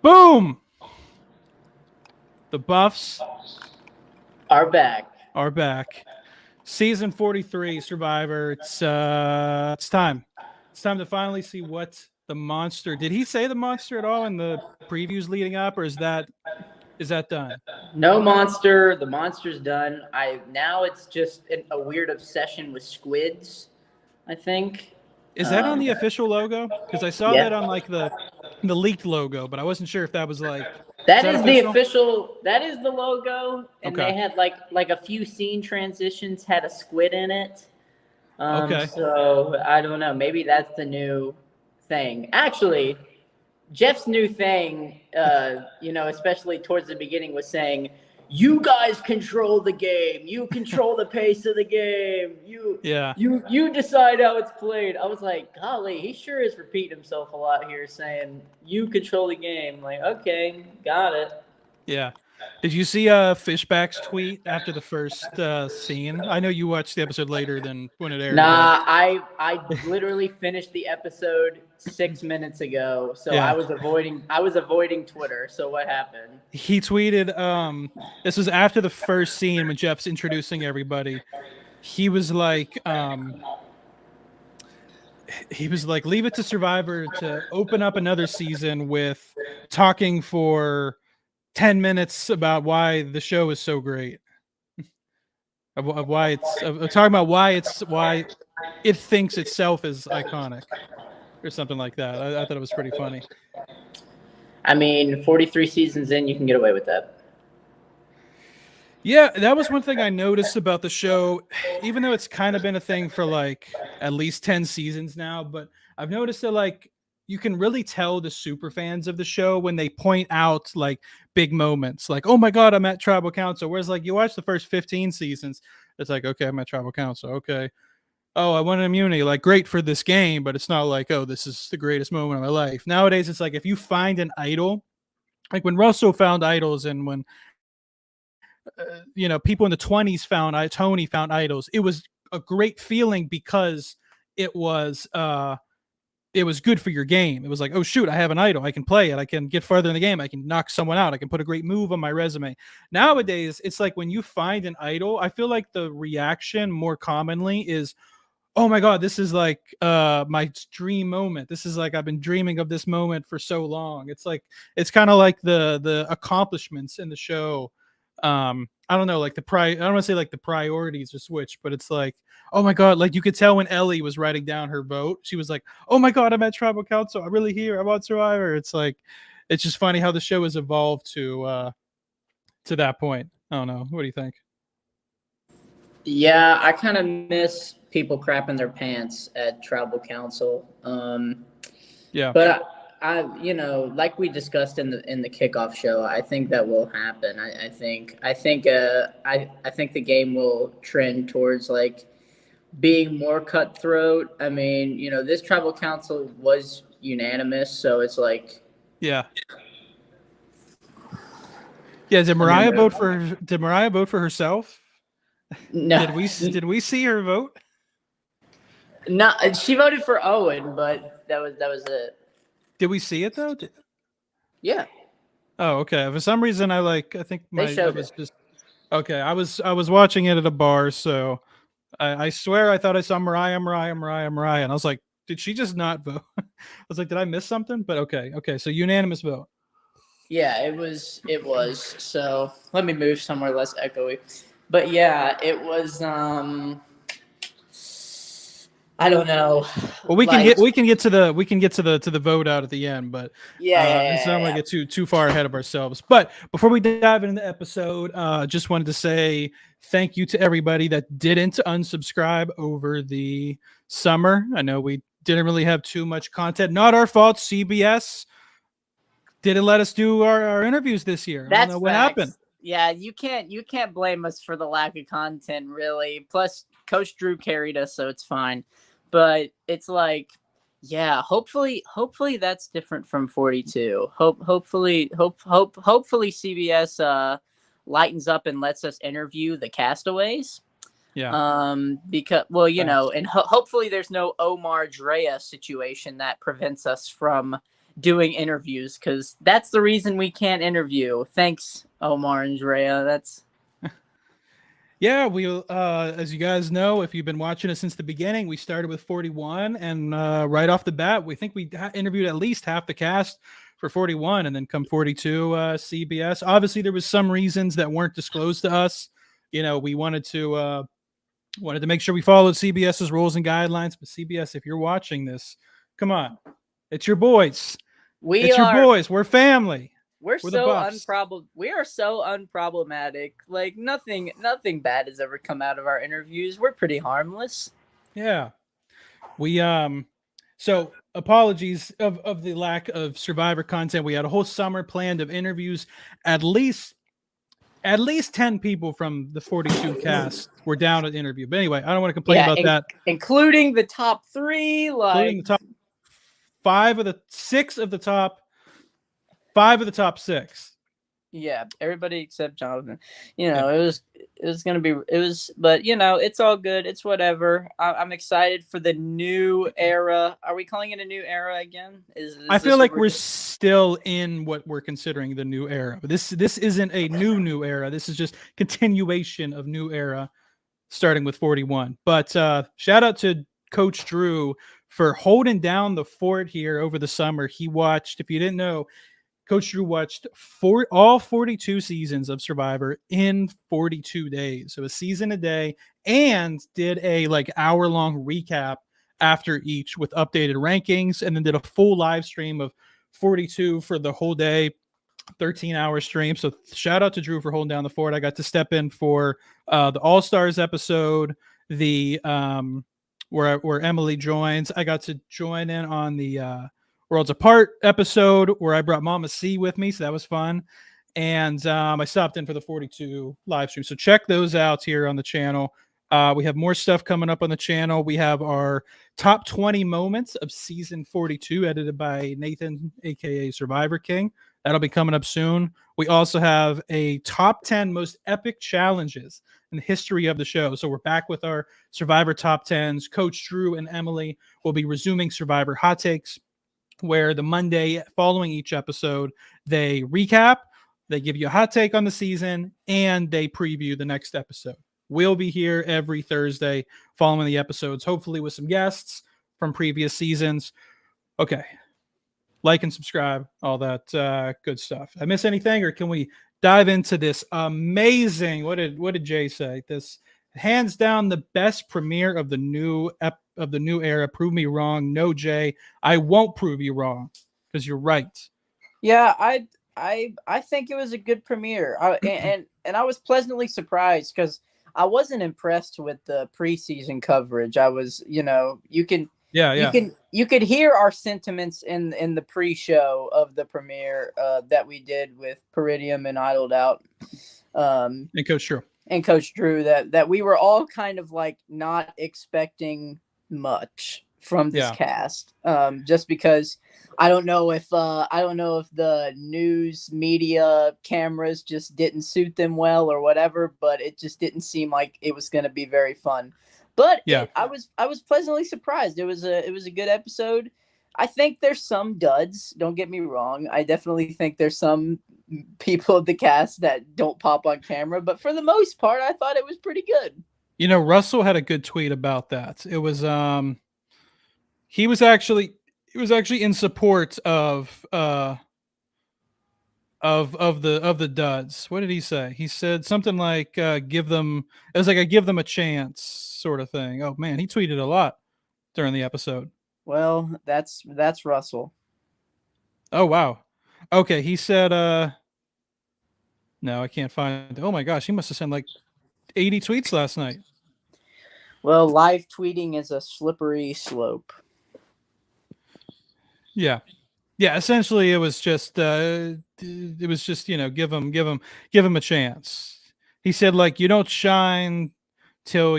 Boom! The Buffs are back. Season 43, Survivor. It's time. It's time to finally see what the monster. Did he say the monster at all in the previews leading up, or is that done? No monster. The monster's done. Now it's just a weird obsession with squids, I think. Is that on the official logo? Because I saw that on like the leaked logo, but I wasn't sure if that was like. That is the official. That is the logo, and they had like a few scene transitions had a squid in it. So I don't know. Maybe that's the new thing. Actually, Jeff's new thing, especially towards the beginning, was saying, "You guys control the game. You control the pace of the game. You decide how it's played." I was like, golly, he sure is repeating himself a lot here, saying, "You control the game." Like, okay, got it. Yeah. Did you see Fishback's tweet after the first scene? I know you watched the episode later than when it aired. Nah, I literally finished the episode 6 minutes ago, so I was avoiding Twitter. So what happened? He tweeted, this was after the first scene when Jeff's introducing everybody. He was like, leave it to Survivor to open up another season with talking for 10 minutes about why the show is so great. of why it's talking about why it thinks itself is iconic or something like that. I thought it was pretty funny. I mean, 43 seasons in, you can get away with that. Yeah, that was one thing I noticed about the show, even though it's kind of been a thing for like at least 10 seasons now, but I've noticed that like you can really tell the super fans of the show when they point out like big moments, like, oh my God, I'm at Tribal Council. Whereas like you watch the first 15 seasons, it's like, okay, I'm at Tribal Council. Okay. Oh, I won an immunity. Like, great for this game, but it's not like, oh, this is the greatest moment of my life. Nowadays, it's like if you find an idol, like when Russell found idols and when, people in the 20s Tony found idols, it was a great feeling because it was good for your game. It was like, oh shoot, I have an idol. I can play it. I can get further in the game. I can knock someone out. I can put a great move on my resume. Nowadays, it's like when you find an idol, I feel like the reaction more commonly is, oh my God, this is like my dream moment. This is like, I've been dreaming of this moment for so long. It's like, it's kind of like the accomplishments in the show. I don't know, like I don't want to say like the priorities are switched, but it's like, oh my God, like you could tell when Ellie was writing down her vote, she was like, oh my God, I'm at Tribal Council. I'm really here. I'm on Survivor. It's like, it's just funny how the show has evolved to that point. I don't know. What do you think? Yeah, I kind of miss people crapping their pants at Tribal Council. But I like we discussed in the kickoff show, I think that will happen. I think the game will trend towards like being more cutthroat. I mean, this Tribal Council was unanimous, so it's like, yeah. Did Mariah vote for herself? No. Did we see her vote? No, she voted for Owen, but that was it. Did we see it though? Yeah. Oh, okay. For some reason, I think I was just okay. I was watching it at a bar, so I swear I thought I saw Mariah, and I was like, did she just not vote? I was like, did I miss something? But okay. So unanimous vote. Yeah, it was. So let me move somewhere less echoey. But yeah, it was. I don't know. Well, we can get to the vote out at the end, but I don't want to get too far ahead of ourselves. But before we dive into the episode, just wanted to say thank you to everybody that didn't unsubscribe over the summer. I know we didn't really have too much content. Not our fault. CBS didn't let us do our interviews this year. I don't know what happened. Yeah, you can't blame us for the lack of content, really. Plus, Coach Drew carried us, so it's fine. But it's like, yeah, hopefully that's different from 42. Hopefully CBS lightens up and lets us interview the castaways. Yeah. Because and hopefully there's no Omar Drea situation that prevents us from doing interviews, because that's the reason we can't interview. Thanks, Omar and Drea. That's Yeah, we as you guys know, if you've been watching us since the beginning, we started with 41, and right off the bat, we think we interviewed at least half the cast for 41, and then come 42, CBS. Obviously, there was some reasons that weren't disclosed to us. We wanted to make sure we followed CBS's rules and guidelines. But CBS, if you're watching this, come on, it's your boys. Your boys. We're family. We are so unproblematic. Like nothing bad has ever come out of our interviews. We're pretty harmless. Yeah. We so apologies of the lack of Survivor content. We had a whole summer planned of interviews. At least 10 people from the 42 cast were down at interview. But anyway, I don't want to complain about that. Including the top 3, including the top 5 of the 6 of the top 5 of the top 6. Yeah, everybody except Jonathan. It was but it's all good. It's whatever. I'm excited for the new era. Are we calling it a new era again? I feel like we're still in what we're considering the new era. But this isn't a new era. This is just continuation of new era, starting with 41. But shout out to Coach Drew for holding down the fort here over the summer. He watched, if you didn't know, Coach Drew watched all 42 seasons of Survivor in 42 days. So a season a day, and did a hour-long recap after each with updated rankings, and then did a full live stream of 42 for the whole day, 13-hour stream. So shout out to Drew for holding down the fort. I got to step in for the All-Stars episode, the where Emily joins. I got to join in on the Worlds Apart episode where I brought Mama C with me, so that was fun. And I stopped in for the 42 live stream. So check those out here on the channel. We have more stuff coming up on the channel. We have our top 20 moments of season 42, edited by Nathan, aka Survivor King. That'll be coming up soon. We also have a top 10 most epic challenges in the history of the show. So we're back with our Survivor top 10s. Coach Drew and Emily will be resuming Survivor hot takes, where the Monday following each episode, they recap, they give you a hot take on the season, and they preview the next episode. We'll be here every Thursday following the episodes, hopefully with some guests from previous seasons. Okay. Like and subscribe, all that good stuff. I miss anything, or can we dive into this amazing, what did Jay say? This hands down the best premiere of the new era. Prove me wrong. No, Jay, I won't prove you wrong, because you're right. Yeah, I think it was a good premiere. And I was pleasantly surprised, because I wasn't impressed with the preseason coverage. I was, you could hear our sentiments in the pre-show of the premiere that we did with Peridium and Idled Out, and Coach Drew, that we were all kind of not expecting much from this cast, just because I don't know if the news media cameras just didn't suit them well or whatever, but it just didn't seem like it was going to be very fun. But I was pleasantly surprised. It was a good episode. I think there's some duds. Don't get me wrong. I definitely think there's some people of the cast that don't pop on camera, but for the most part, I thought it was pretty good. Russell had a good tweet about that. It was he was actually in support of the duds. What did he say? He said something like give them a chance sort of thing. Oh man, he tweeted a lot during the episode. Well, that's Russell. Oh wow. Okay, he said no, I can't find. Oh my gosh, he must have sent 80 tweets last night. Well, live tweeting is a slippery slope. Yeah. Essentially, it was just give him a chance. He said you don't shine till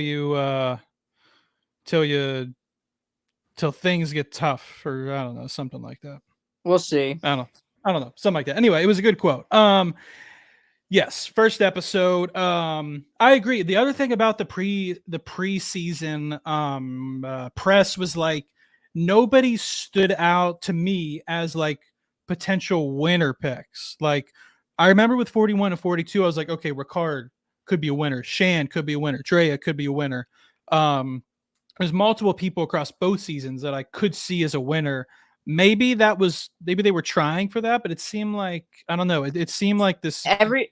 things get tough, or I don't know, something like that. We'll see. I don't know, something like that. Anyway, it was a good quote. Yes, first episode. I agree. The other thing about the preseason press was nobody stood out to me as potential winner picks. Like I remember with 41 and 42, I was like, okay, Ricard could be a winner. Shan could be a winner. Drea could be a winner. There's multiple people across both seasons that I could see as a winner. Maybe they were trying for that, but it seemed like, I don't know. It seemed like this.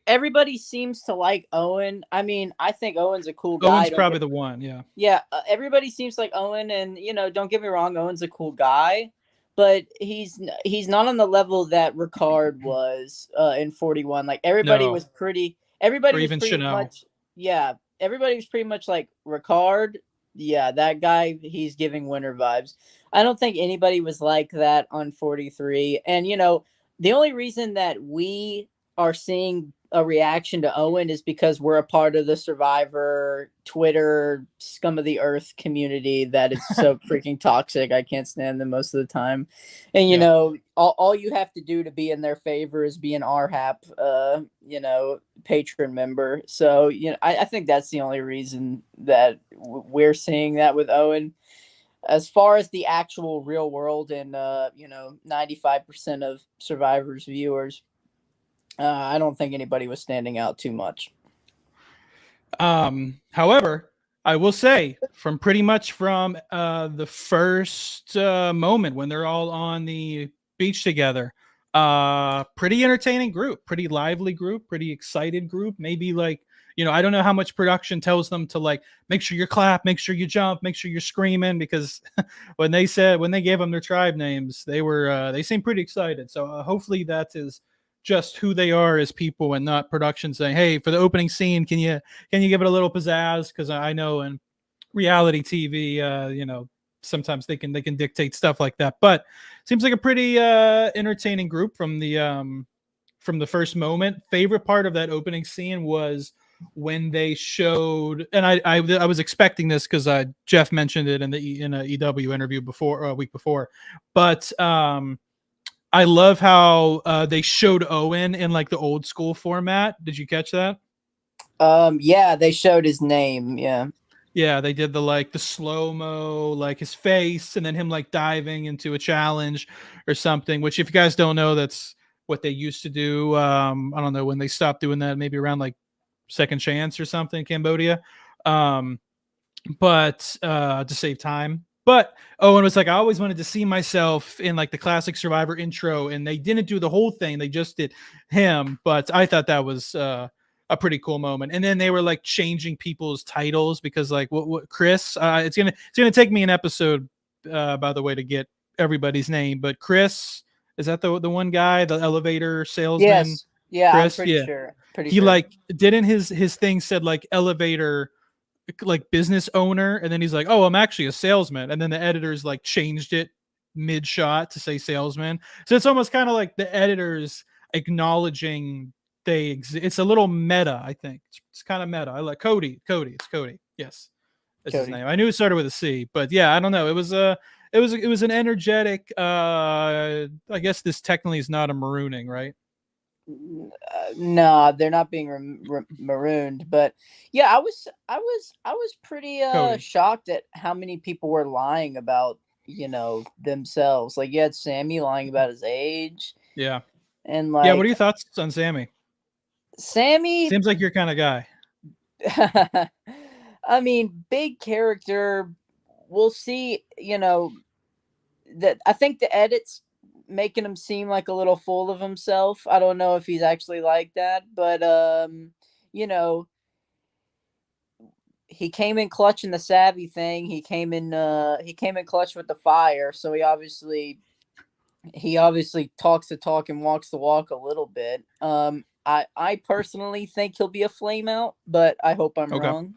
Everybody seems to like Owen. I mean, I think Owen's a cool guy. Owen's probably the one. Yeah. Yeah. Everybody seems like Owen, and don't get me wrong, Owen's a cool guy, but he's not on the level that Ricard was in 41. Like everybody was pretty. Everybody was pretty much. Yeah. Everybody was pretty much like Ricard. Yeah, that guy, he's giving winner vibes. I don't think anybody was like that on 43. And, the only reason that we are seeing a reaction to Owen is because we're a part of the Survivor Twitter scum of the earth community that is so freaking toxic. I can't stand them most of the time. And, all you have to do to be in their favor is be an RHAP, patron member. So, I think that's the only reason that we're seeing that with Owen. As far as the actual real world and, 95% of Survivor's viewers, I don't think anybody was standing out too much. However, I will say from the first moment when they're all on the beach together, pretty entertaining group, pretty lively group, pretty excited group. Maybe like, I don't know how much production tells them to like, make sure you clap, make sure you jump, make sure you're screaming, because when they gave them their tribe names, they seemed pretty excited. So hopefully that is just who they are as people and not production saying, hey, for the opening scene, can you give it a little pizzazz? Because I know in reality TV, sometimes they can dictate stuff like that. But seems like a pretty entertaining group from the first moment. Favorite part of that opening scene was when they showed, and I was expecting this because Jeff mentioned it in a EW interview a week before, but I love how they showed Owen in like the old school format. Did you catch that? Yeah, they showed his name. Yeah, they did the slow-mo, like his face, and then him like diving into a challenge or something, which if you guys don't know, that's what they used to do. I don't know when they stopped doing that, maybe around like Second Chance or something in Cambodia. But to save time. But Owen was like, I always wanted to see myself in like the classic Survivor intro, and they didn't do the whole thing. They just did him. But I thought that was a pretty cool moment. And then they were like changing people's titles because like what Chris, it's gonna take me an episode, by the way, to get everybody's name. But Chris, is that the one guy, the elevator salesman? Yes. Yeah, Chris? I'm pretty sure. He like didn't his thing said like elevator like business owner, and then he's like, oh, I'm actually a salesman, and then the editors like changed it mid shot to say salesman. So it's almost kind of like the editors acknowledging they exist. It's a little meta, I think. It's kind of meta. I like Cody. It's Cody. Yes, that's his name. I knew it started with a C, but yeah, I don't know. It was an energetic. I guess this technically is not a marooning, right? No, they're not being marooned, but yeah, I was pretty shocked at how many people were lying about themselves. Like you had Sammy lying about his age. Yeah. And like, yeah, what are your thoughts on Sammy? Sammy seems like your kind of guy. I mean, big character. We'll see. That I think the edits making him seem like a little full of himself. I don't know if he's actually like that, but he came in clutch in the savvy thing. He came in clutch with the fire. So he obviously talks the talk and walks the walk a little bit. I personally think he'll be a flame out, but I hope I'm wrong.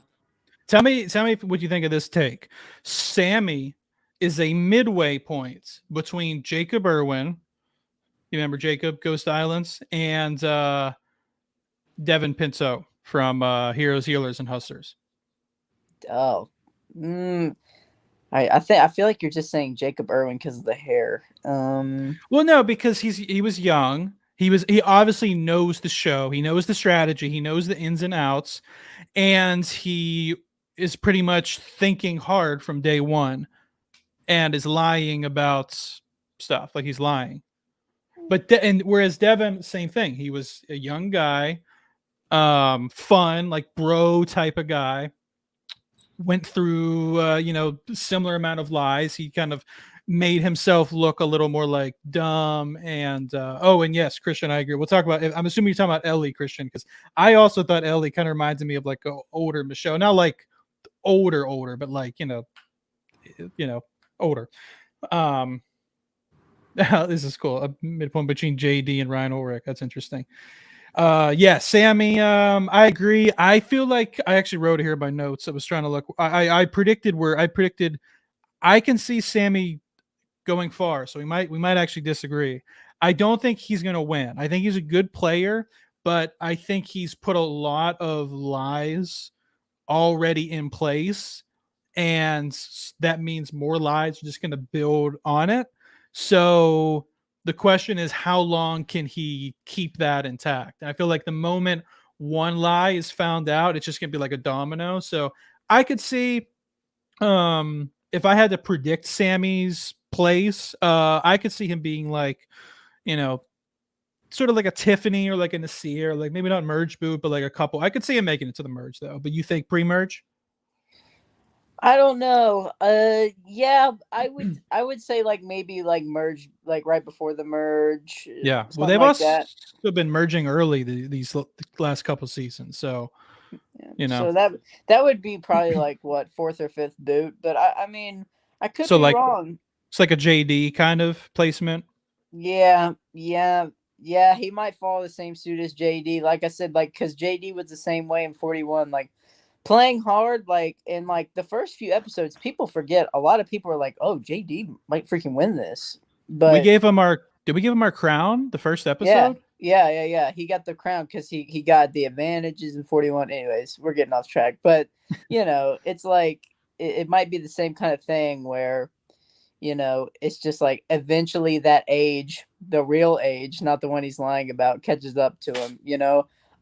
Tell me what you think of this take. Sammy is a midway point between Jacob Irwin, you remember Jacob, Ghost Islands, and Devin Pinto from Heroes, Healers, and Hustlers. Oh, I feel like you're just saying Jacob Irwin because of the hair. Well, no, because he was young. He obviously knows the show. He knows the strategy. He knows the ins and outs, and he is pretty much thinking hard from day one, and is lying about stuff. Like he's lying. But and whereas Devin, same thing. He was a young guy, fun, like bro type of guy. Went through, similar amount of lies. He kind of made himself look a little more like dumb. And and yes, Christian, I agree. We'll talk about. I'm assuming you're talking about Ellie, Christian, because I also thought Ellie kind of reminds me of like an older Michelle, not like older, but like older. Um, this is cool. A midpoint between JD and Ryan Ulrich. That's interesting. Yeah, Sammy, I agree. I feel like I actually wrote it here in my notes. I was trying to look. I predicted I can see Sammy going far, so we might actually disagree. I don't think he's gonna win. I think he's a good player, but I think he's put a lot of lies already in place, and that means more lies are just gonna build on it. So the question is, how long can he keep that intact? And I feel like the moment one lie is found out, it's just gonna be like a domino. So I could see, if I had to predict Sammy's place, I could see him being like, you know, sort of like a Tiffany or like a Nasir, like maybe not merge boot, but like a couple. I could see him making it to the merge though. But you think pre-merge? I don't know. Yeah, I would say like maybe like merge like right before the merge. Yeah. Well, they've like also been merging early these last couple seasons. So, So that would be probably like what, fourth or fifth boot. But I mean, I could be like, wrong. It's like a JD kind of placement. Yeah. He might follow the same suit as JD. Like I said, like because JD was the same way in 41. Like playing hard, like in like the first few episodes, people forget. A lot of people are like, "Oh, JD might freaking win this." But did we give him our crown the first episode? Yeah. He got the crown because he got the advantages in 41. Anyways, we're getting off track. But it's like it might be the same kind of thing where it's just like eventually that age, the real age, not the one he's lying about, catches up to him.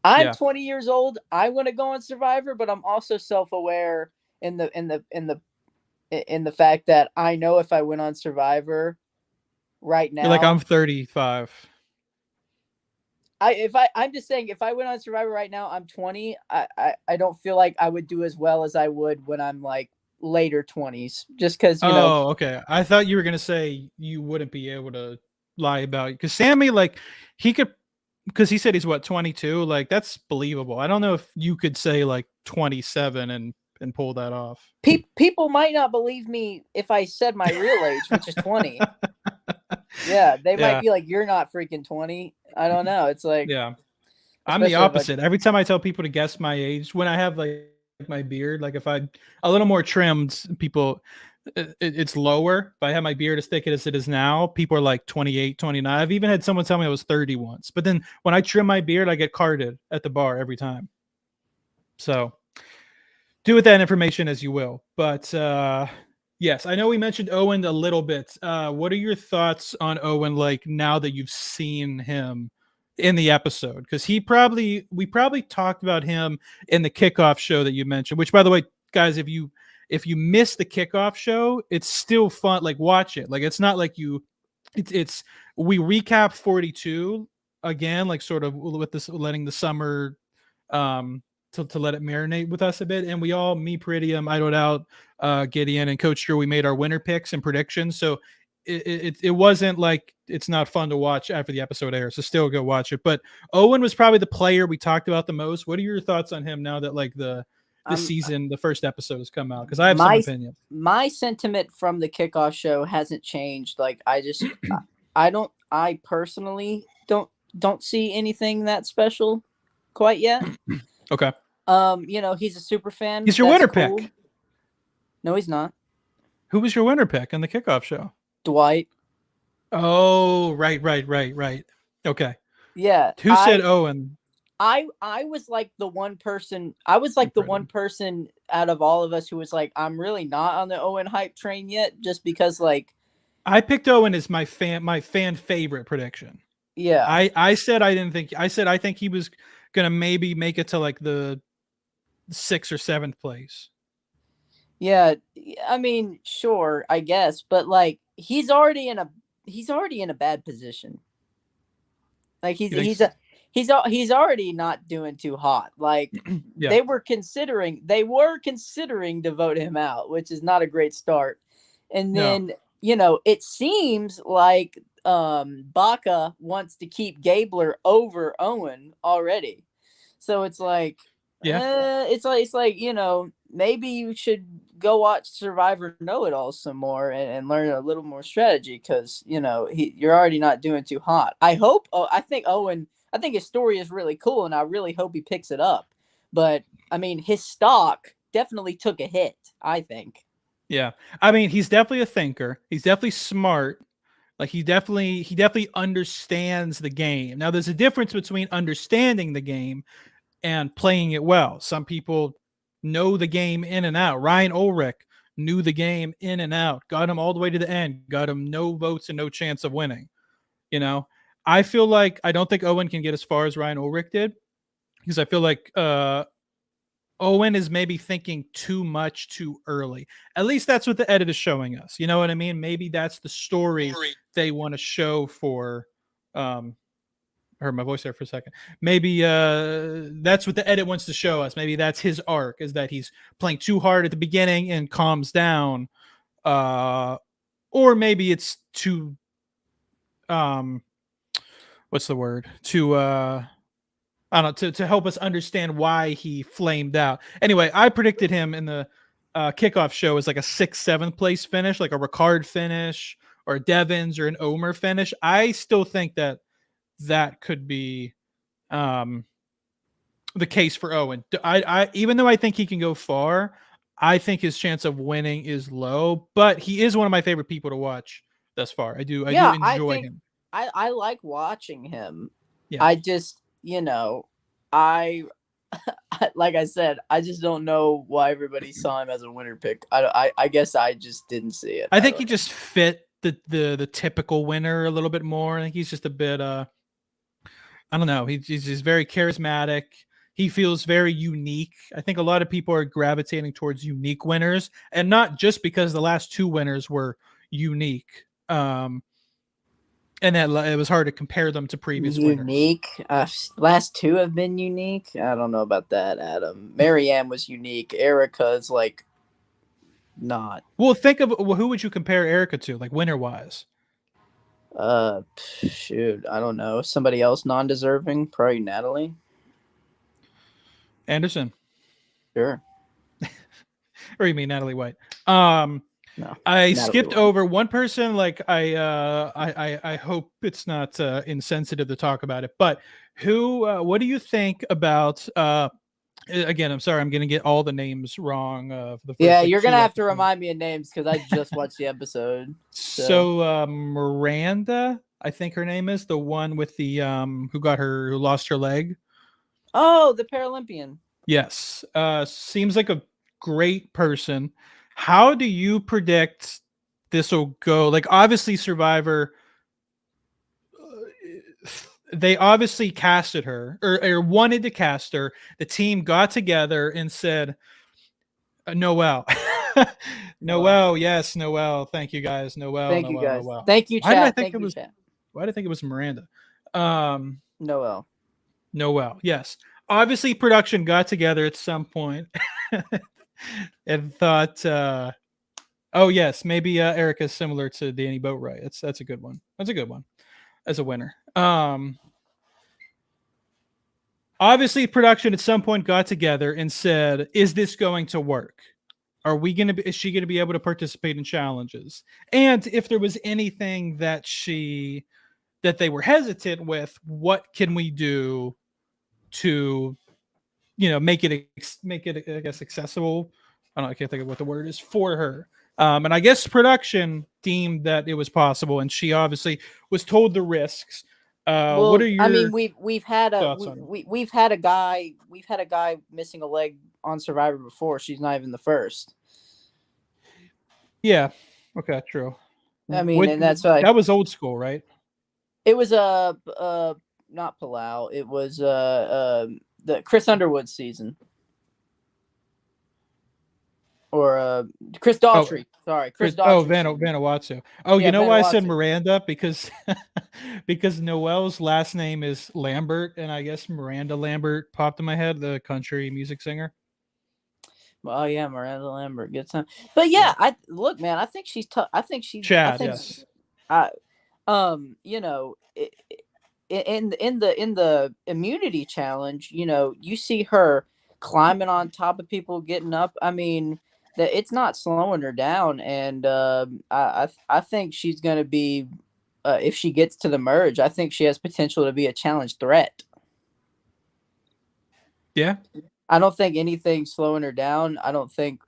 I'm 20 years old. I want to go on Survivor, but I'm also self-aware in the fact that I know if I went on Survivor right now, You're like, I'm 35. I'm just saying, if I went on Survivor right now, I'm 20. I don't feel like I would do as well as I would when I'm like later 20s, just because okay. I thought you were gonna say you wouldn't be able to lie about it because Sammy, like, he could, because he said he's what, 22. Like, that's believable. I don't know if you could say like 27 and pull that off. People might not believe me if I said my real age, which is 20. Yeah, they might be like, "You're not freaking 20." I don't know. It's like, I'm the opposite. Every time I tell people to guess my age, when I have like my beard, like if I'm a little more trimmed, people, it's lower. If I have my beard as thick as it is now, people are like 28, 29. I've even had someone tell me I was 30 once. But then when I trim my beard, I get carded at the bar every time. So do with that information as you will. But yes, I know we mentioned Owen a little bit. What are your thoughts on Owen, like, now that you've seen him in the episode? Because we probably talked about him in the kickoff show that you mentioned, which, by the way, guys, if you missed the kickoff show, it's still fun. Like, watch it. Like, it's not like we recap 42 again, like sort of with this, letting the summer to let it marinate with us a bit. And we all, me, Peridium, Idled Out, Gideon, and Coach Drew, we made our winner picks and predictions. So it wasn't like it's not fun to watch after the episode airs. So still go watch it. But Owen was probably the player we talked about the most. What are your thoughts on him now that like the season, the first episode has come out? Because I have some opinions. My sentiment from the kickoff show hasn't changed. Like, I personally don't see anything that special quite yet. Okay. He's a super fan. He's your winner pick. No, he's not. Who was your winner pick in the kickoff show? Dwight. Oh, right. Okay. Yeah. Who said Owen? I was like the one person. I was like the one person out of all of us who was like, I'm really not on the Owen hype train yet, just because like I picked Owen as my fan favorite prediction. Yeah. I said I think he was gonna maybe make it to like the 6th or 7th place. Yeah, I mean, sure, I guess, but like he's already in a bad position. Like he's already not doing too hot. Like Yeah. they were considering to vote him out, which is not a great start. And then it seems like Baca wants to keep Gabler over Owen already. So it's like it's like maybe you should go watch Survivor Know It All some more and learn a little more strategy, because you're already not doing too hot. I think his story is really cool, and I really hope he picks it up. But I mean, his stock definitely took a hit, I think. Yeah. I mean, he's definitely a thinker. He's definitely smart. Like he definitely understands the game. Now there's a difference between understanding the game and playing it well. Some people know the game in and out. Ryan Ulrich knew the game in and out, got him all the way to the end, got him no votes and no chance of winning. I feel like I don't think Owen can get as far as Ryan Ulrich did, because I feel like Owen is maybe thinking too much too early. At least that's what the edit is showing us. You know what I mean? Maybe that's the story they want to show for I heard my voice there for a second. Maybe that's what the edit wants to show us. Maybe that's his arc, is that he's playing too hard at the beginning and calms down. Or maybe it's too what's the word? I don't know, to help us understand why he flamed out. Anyway, I predicted him in the kickoff show as like a 6th, 7th place finish, like a Ricard finish or a Devins or an Omer finish. I still think that could be the case for Owen. I even though I think he can go far, I think his chance of winning is low, but he is one of my favorite people to watch thus far. I do enjoy him. I like watching him. Yeah. I just, I like I said, I just don't know why everybody saw him as a winner pick. I guess I just didn't see it. I think he just fit the typical winner a little bit more. I think he's just a bit I don't know. He's just very charismatic. He feels very unique. I think a lot of people are gravitating towards unique winners, and not just because the last 2 winners were unique. And that it was hard to compare them to previous unique winners. Last 2 have been unique. I don't know about that, Adam. Marianne was unique. Erica's like not. Well, think of who would you compare Erica to, like winner wise? Shoot, I don't know. Somebody else non-deserving, probably Natalie Anderson. Sure. Or you mean Natalie White? No, I skipped over one person. Like I hope it's not insensitive to talk about it, but what do you think about again, I'm sorry, I'm gonna get all the names wrong for the first, you're gonna have to remind me of names, because I just watched the episode. So Miranda, I think her name is, the one with the who lost her leg. Oh, the Paralympian. Yes. Seems like a great person. How do you predict this will go? Like, obviously Survivor, they obviously casted her or wanted to cast her. The team got together and said, Noelle. Noelle, yes, Noelle. Thank you guys. Noelle. Thank Noelle, you guys. Noelle. Thank you, chat. Why did I think it was Miranda? Noelle. Noelle, yes. Obviously, production got together at some point and thought, oh yes, maybe Erica's similar to Danny Boatwright. That's a good one. That's a good one as a winner. Obviously, production at some point got together and said, "Is this going to work? Is she gonna be able to participate in challenges?" And if there was anything that they were hesitant with, what can we do to, make it I guess accessible? I can't think of what the word is for her. And I guess production deemed that it was possible, and she obviously was told the risks. What are your? I mean, we've had a guy missing a leg on Survivor before. She's not even the first. Yeah. Okay. True. I mean, and that's why that was old school, right? It was not Palau. It was the Chris Underwood season. or Chris Daughtry. Sorry, Chris Daughtry. Vanuatu. Oh, Yeah, you know why I said Vanuatu. Miranda? Because because Noel's last name is Lambert, and I guess Miranda Lambert popped in my head, the country music singer. Well, yeah, Miranda Lambert, good time. But yeah, I look, man. I think she's tough. I think she's Chad. I think, Yes. you know, in the immunity challenge, you know, you see her climbing on top of people, getting up. I mean, that it's not slowing her down, and I think she's going to be, if she gets to the merge, I think she has potential to be a challenge threat. Yeah. I don't think anything's slowing her down. I don't think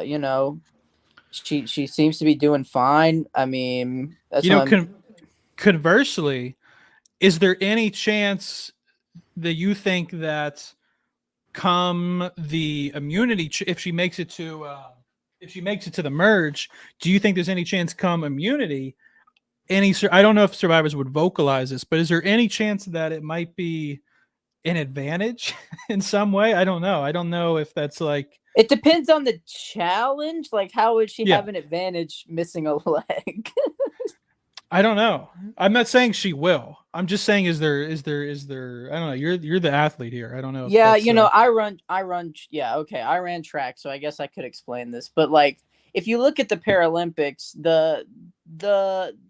you know, she seems to be doing fine. I mean, that's You know, what conversely, is there any chance that you think that come the immunity, if she makes it to the merge, do you think there's any chance come immunity? I don't know if survivors would vocalize this, but is there any chance that it might be an advantage in some way? I don't know. I don't know if that's like. It depends on the challenge. Like, how would she Yeah. have an advantage missing a leg? I don't know. I'm not saying she will. I'm just saying, is there? I don't know. You're the athlete here. I don't know. Yeah, you know, I run. Yeah, okay. I ran track, so I guess I could explain this. But like, if you look at the Paralympics, the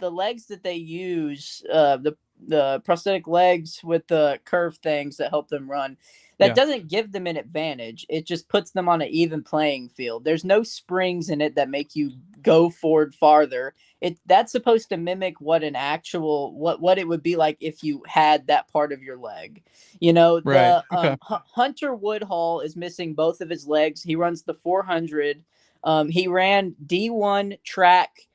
legs that they use, the prosthetic legs with the curved things that help them run, that doesn't give them an advantage. It just puts them on an even playing field. There's no springs in it that make you go forward farther. That's supposed to mimic what an actual what it would be like if you had that part of your leg. You know, right. Hunter Woodhall is missing both of his legs. He runs the 400. He ran D1 track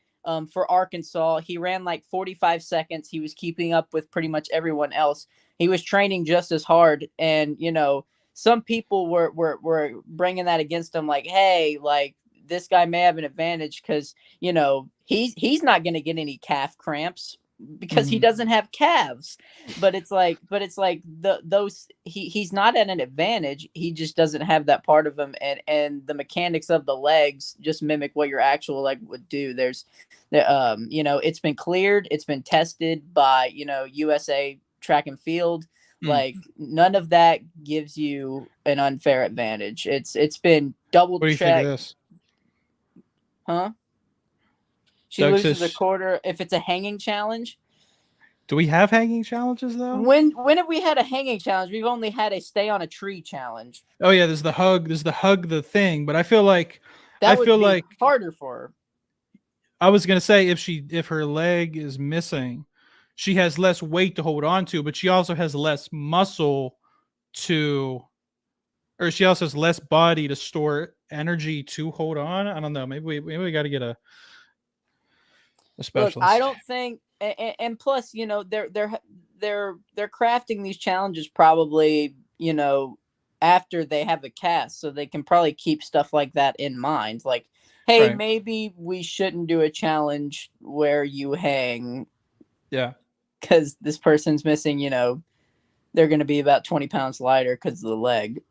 for Arkansas. He ran like 45 seconds. He was keeping up with pretty much everyone else. He was training just as hard. And, you know, some people were bringing that against him. Like, hey, like this guy may have an advantage because, you know, he's not going to get any calf cramps because he doesn't have calves. But it's like he's not at an advantage. He just doesn't have that part of him. And the mechanics of the legs just mimic what your actual leg would do. You know, it's been cleared. It's been tested by, you know, USA Track and Field. Like none of that gives you an unfair advantage. It's been double checked. What do you think of this? Huh? She loses a quarter if it's a hanging challenge. Do we have hanging challenges though? When have we had a hanging challenge? We've only had a stay on a tree challenge. Oh yeah, there's the hug the thing, but I feel like harder for her. I was gonna say if her leg is missing, she has less weight to hold on to, but she also has less muscle or she also has less body to store energy to hold on. I don't know. Maybe we got to get a specialist. Look, I don't think, and plus, you know, they're crafting these challenges probably, you know, after they have a cast, so they can probably keep stuff like that in mind. Like, hey, right. Maybe we shouldn't do a challenge where you hang. Yeah. Because this person's missing, you know, they're going to be about 20 pounds lighter because of the leg.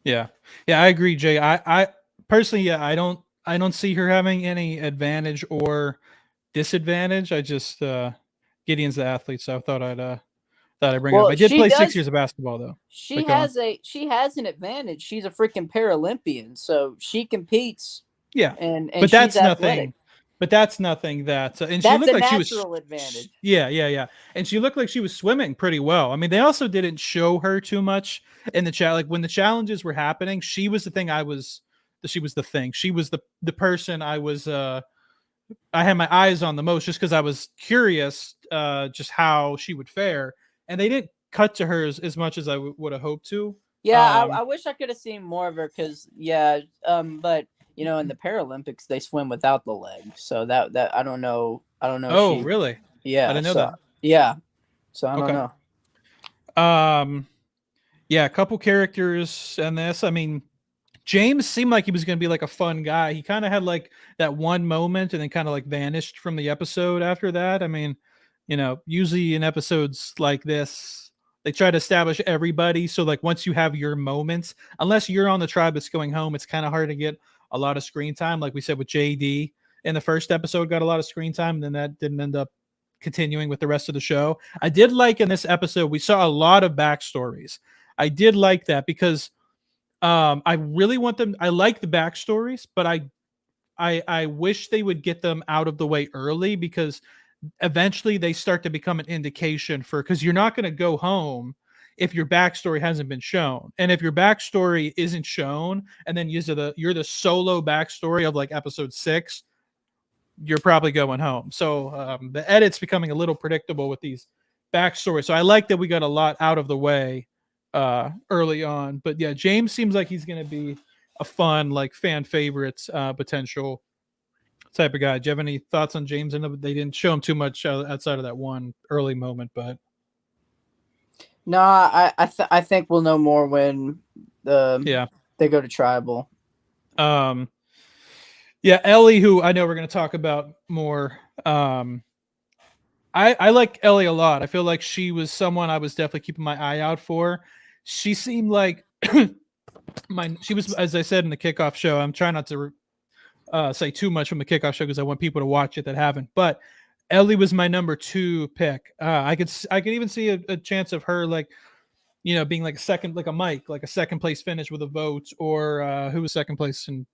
Yeah. Yeah, I agree, Jay. I personally, I don't see her having any advantage or disadvantage. I just, Gideon's the athlete, so I thought I'd bring it up. I did play 6 years of basketball though. She has an advantage. She's a freaking Paralympian, so she competes. Yeah. And but that's nothing. But that's nothing that, and that's she looked a like natural she was advantage. Yeah. And she looked like she was swimming pretty well. I mean, they also didn't show her too much in the chat. Like when the challenges were happening, she was the thing. She was the thing. She was the person I had my eyes on the most, just because I was curious, just how she would fare. And they didn't cut to her as much as I would have hoped to. Yeah, I wish I could have seen more of her because, but. You know, in the Paralympics, they swim without the leg, so that I don't know. Oh, really? Yeah, I didn't know that. Yeah, so I don't know. Yeah, a couple characters in this. I mean, James seemed like he was going to be like a fun guy. He kind of had like that one moment and then kind of like vanished from the episode after that. I mean, you know, usually in episodes like this, they try to establish everybody. So like once you have your moments, unless you're on the tribe that's going home, it's kind of hard to get a lot of screen time, like we said with JD in the first episode, got a lot of screen time, and then that didn't end up continuing with the rest of the show. I did like in this episode we saw a lot of backstories. I did like that because I really want them. I like the backstories, but I wish they would get them out of the way early, because eventually they start to become an indication for, because you're not going to go home if your backstory hasn't been shown. And if your backstory isn't shown and then you're the solo backstory of like episode 6, you're probably going home. So the edit's becoming a little predictable with these backstories. So I like that we got a lot out of the way early on. But yeah, James seems like he's going to be a fun, like, fan favorites potential type of guy. Do you have any thoughts on James? And they didn't show him too much outside of that one early moment, but no, I think we'll know more when they go to tribal. Yeah, Ellie, who I know we're going to talk about more. I like Ellie a lot. I feel like she was someone I was definitely keeping my eye out for. She seemed like she was, as I said in the kickoff show. I'm trying not to say too much from the kickoff show because I want people to watch it that haven't. But Ellie was my number 2 pick. I could even see a chance of her, like, you know, being like a second, like a Mike, like a second place finish with a vote, or who was second place in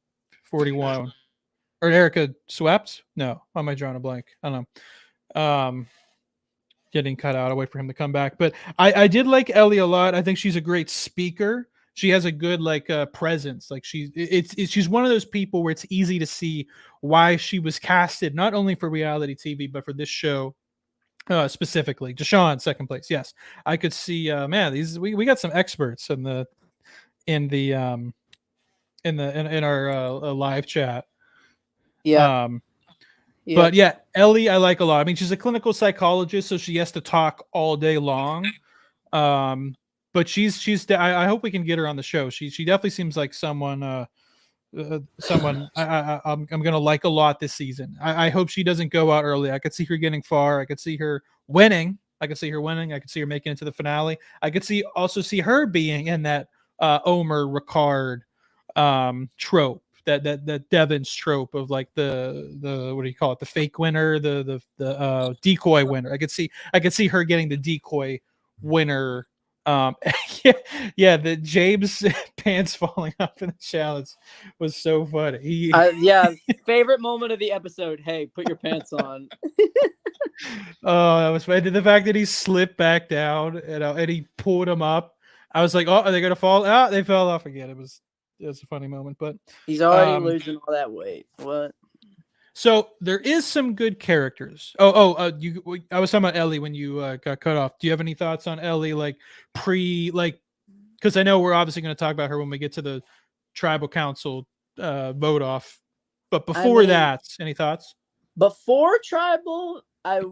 41, or Erica swept. No, why am I drawing a blank? I don't know. Getting cut out. I'll wait for him to come back. But I did like Ellie a lot. I think she's a great speaker. She has a good presence. Like she's one of those people where it's easy to see why she was casted, not only for reality TV but for this show specifically. Deshaun, second place. Yes, I could see. Man, we got some experts in our live chat. Yeah. But yeah, Ellie, I like a lot. I mean, she's a clinical psychologist, so she has to talk all day long. But I hope we can get her on the show. She definitely seems like someone I'm gonna like a lot this season. I hope she doesn't go out early. I could see her getting far. I could see her winning. I could see her making it to the finale. I could also see her being in that Omer Ricard trope. That Devin's trope of like the what do you call it, the fake winner, the decoy winner. I could see her getting the decoy winner. Yeah, the James pants falling off in the challenge was so funny. Favorite moment of the episode. Hey, put your pants on. Oh, that was funny. The fact that he slipped back down and he pulled him up. I was like, oh, are they gonna fall? Oh, they fell off again. It was a funny moment, but he's already losing all that weight. What? So there is some good characters. I was talking about Ellie when you got cut off. Do you have any thoughts on Ellie, because I know we're obviously going to talk about her when we get to the tribal council vote off. But before that, any thoughts? Before tribal, I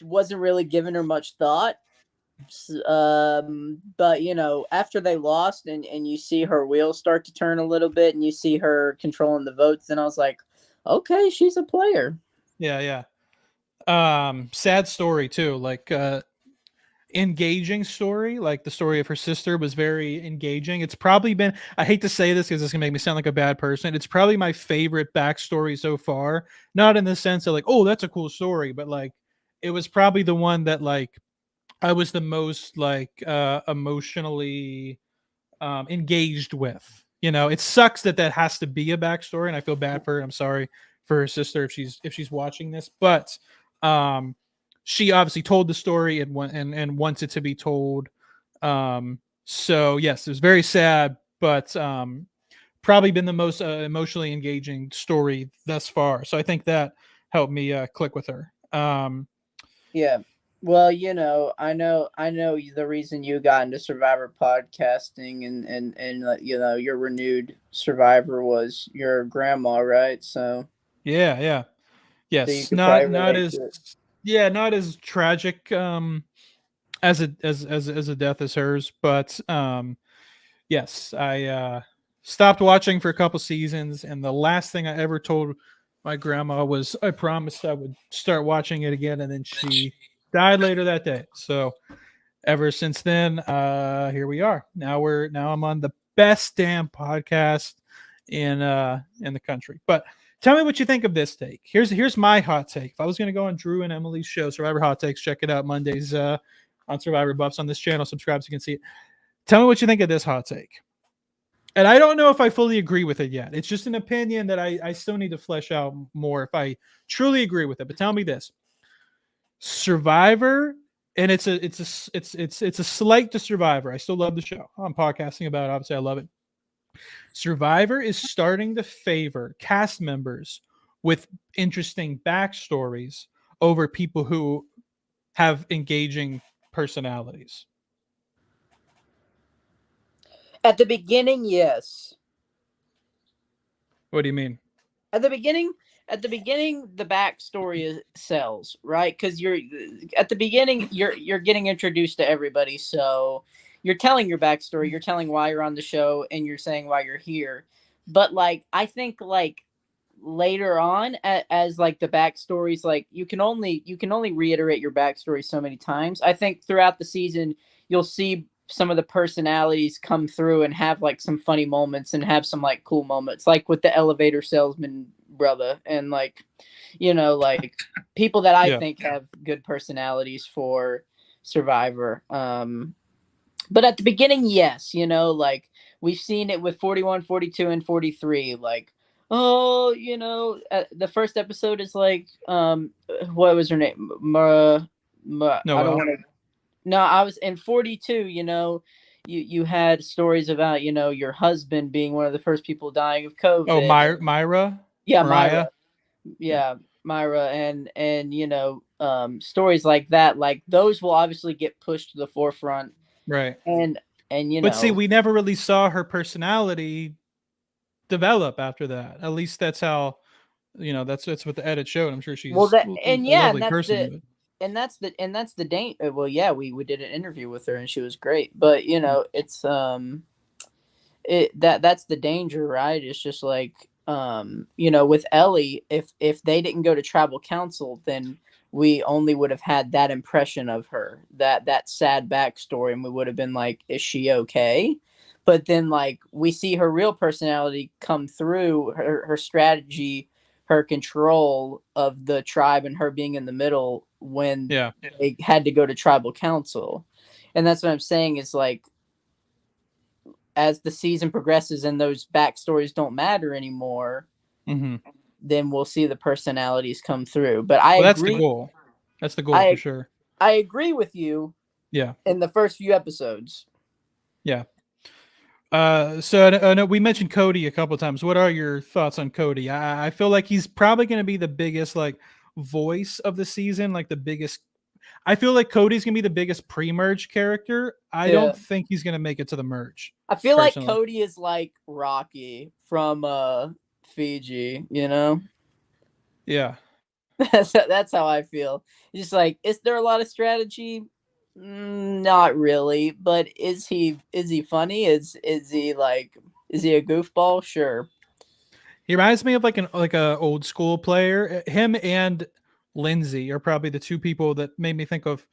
wasn't really giving her much thought. But you know, after they lost and you see her wheels start to turn a little bit and you see her controlling the votes, then I was like, okay, she's a player. Yeah. Sad story too, like engaging story. Like the story of her sister was very engaging. It's probably been, I hate to say this because it's gonna make me sound like a bad person, it's probably my favorite backstory so far. Not in the sense of like, oh, that's a cool story, but like it was probably the one that like I was the most like emotionally engaged with. You know, it sucks that has to be a backstory, and I feel bad for her. I'm sorry for her sister if she's watching this, but she obviously told the story and wants it to be told. So yes, it was very sad, but probably been the most emotionally engaging story thus far. So I think that helped me click with her. Yeah. Well, you know, I know the reason you got into Survivor podcasting and you know, your renewed Survivor was your grandma, right? So yeah. Yes, so not as tragic as a death as hers, but yes, I stopped watching for a couple seasons, and the last thing I ever told my grandma was I promised I would start watching it again, and then she died later that day. So ever since then, here we are. Now I'm on the best damn podcast in the country. But tell me what you think of this take. Here's my hot take. If I was going to go on Drew and Emily's show, Survivor Hot Takes, check it out Mondays on Survivor Buffs on this channel. Subscribe so you can see it. Tell me what you think of this hot take. And I don't know if I fully agree with it yet. It's just an opinion that I still need to flesh out more if I truly agree with it. But tell me this: Survivor, and it's a slight to Survivor. I still love the show. I'm podcasting about it. Obviously, I love it. Survivor is starting to favor cast members with interesting backstories over people who have engaging personalities. At the beginning, yes. What do you mean? At the beginning, the backstory sells, right? Because you're at the beginning, you're getting introduced to everybody, so you're telling your backstory, you're telling why you're on the show, and you're saying why you're here. But like, I think like later on, as like the backstories, like you can only reiterate your backstory so many times. I think throughout the season, you'll see some of the personalities come through and have like some funny moments and have some like cool moments, like with the elevator salesman brother, and like, you know, like people that I think have good personalities for Survivor. But at the beginning, yes, you know, like we've seen it with 41, 42, and 43. Like, oh, you know, the first episode is like, what was her name? I don't want to. No, I was in 42, you know, you had stories about, you know, your husband being one of the first people dying of COVID. Oh, Myra? Yeah, Myra. Yeah, Myra. And you know, stories like that, like those will obviously get pushed to the forefront. Right. And you know. But see, we never really saw her personality develop after that. At least that's how, you know, that's what the edit showed. I'm sure she's a lovely person. And that's the date. Well, yeah, we did an interview with her and she was great. But you know, it's that's the danger, right? It's just like you know, with Ellie, if they didn't go to tribal council, then we only would have had that impression of her, that sad backstory, and we would have been like, is she okay? But then like we see her real personality come through, her strategy, her control of the tribe, and her being in the middle when they had to go to tribal council. And that's what I'm saying is like, as the season progresses and those backstories don't matter anymore, then we'll see the personalities come through. But I agree. That's the goal. That's the goal for sure. I agree with you. Yeah. In the first few episodes. Yeah. So I know we mentioned Cody a couple of times. What are your thoughts on Cody? I feel like he's probably going to be the biggest like voice of the season, like the biggest. I feel like Cody's going to be the biggest pre-merge character. I don't think he's going to make it to the merge. I feel like Cody is like Rocky from Fiji, you know? Yeah. That's how I feel. Just like, is there a lot of strategy? Not really, but is he funny? Is he a goofball? Sure. He reminds me of like a old school player. Him and Lindsay are probably the two people that made me think of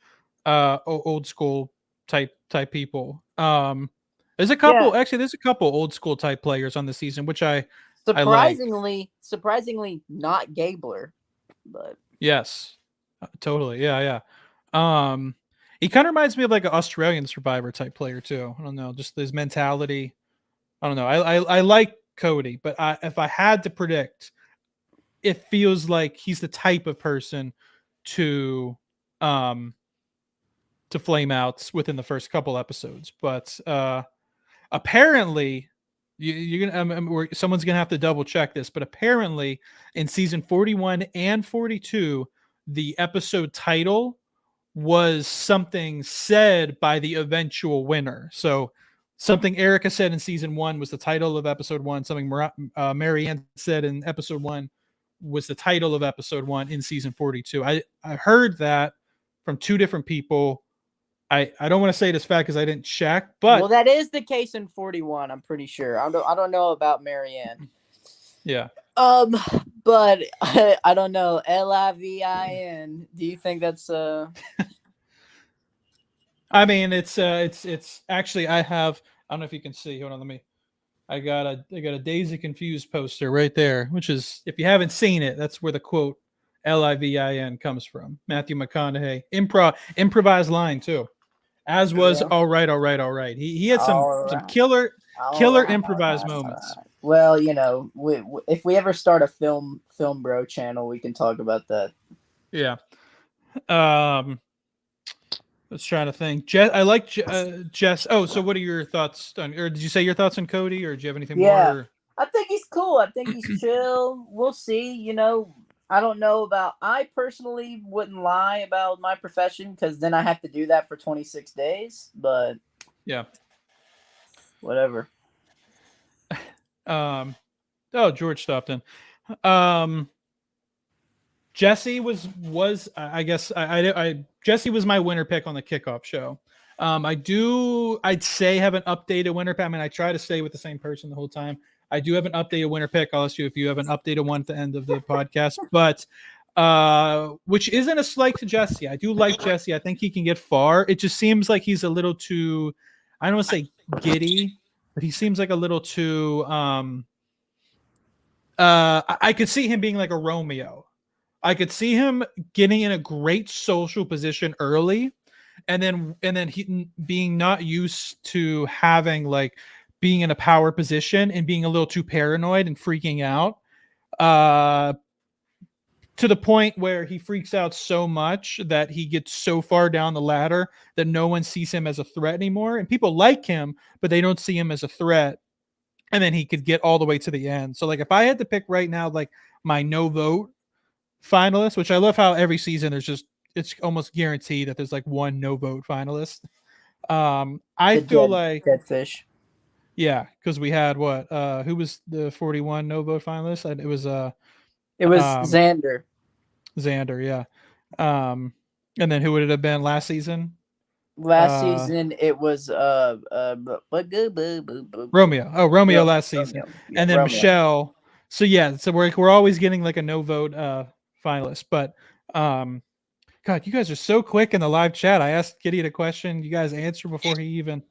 old school type people. There's a couple there's a couple old school type players on the season, which I surprisingly not Gabler, but yes, totally. Yeah. He kind of reminds me of like an Australian Survivor type player too. I don't know, just his mentality. I don't know. I like Cody, but if I had to predict, it feels like he's the type of person to flame out within the first couple episodes. But apparently, you're gonna someone's gonna have to double check this. But apparently, in season 41 and 42, the episode title was something said by the eventual winner. So something Erica said in season 1 was the title of episode 1. Something Marianne said in episode 1 was the title of episode 1 in season 42. I heard that from two different people. I don't want to say it as fact because I didn't check, but well, that is the case in 41. I'm pretty sure. I don't know about Marianne. Yeah. But I don't know. Livin. Do you think that's I mean, it's actually I don't know if you can see. Hold on, let me I got a Daisy Confused poster right there, which is, if you haven't seen it, that's where the quote Livin comes from. Matthew McConaughey improvised line too, as was all right. He had some killer improvised moments. Well, if we ever start a film bro channel, we can talk about that. Yeah. Let's try to think. Jess, I like Jess. Oh, so what are your thoughts on, or did you say your thoughts on Cody, or do you have anything more? I think he's cool. I think he's chill. We'll see. I don't know about. I personally wouldn't lie about my profession because then I have to do that for 26 days. But yeah, whatever. Oh, George stopped in. Jesse was I guess Jesse was my winner pick on the kickoff show. I'd say have an updated winner pick. I mean, I try to stay with the same person the whole time. I do have an updated winner pick. I'll ask you if you have an updated one at the end of the podcast, but which isn't a slight to Jesse. I do like Jesse. I think he can get far. It just seems like he's a little too, I don't want to say giddy, but he seems like a little too I could see him being like a Romeo. I could see him getting in a great social position early, and then he being not used to having like being in a power position and being a little too paranoid and freaking out, to the point where he freaks out so much that he gets so far down the ladder that no one sees him as a threat anymore, and people like him, but they don't see him as a threat. And then he could get all the way to the end. So like if I had to pick right now, like my no vote finalist, which I love how every season it's almost guaranteed that there's like one no vote finalist. I feel like dead fish. Yeah, because we had who was the 41 no vote finalist? It was Xander. Xander, yeah. And then who would it have been last season? Last season it was Romeo. Oh, Romeo last season. Yeah, and then Romeo. Michelle. So yeah, so we're always getting like a no vote finalist. But God, you guys are so quick in the live chat. I asked Gideon a question, you guys answer before he even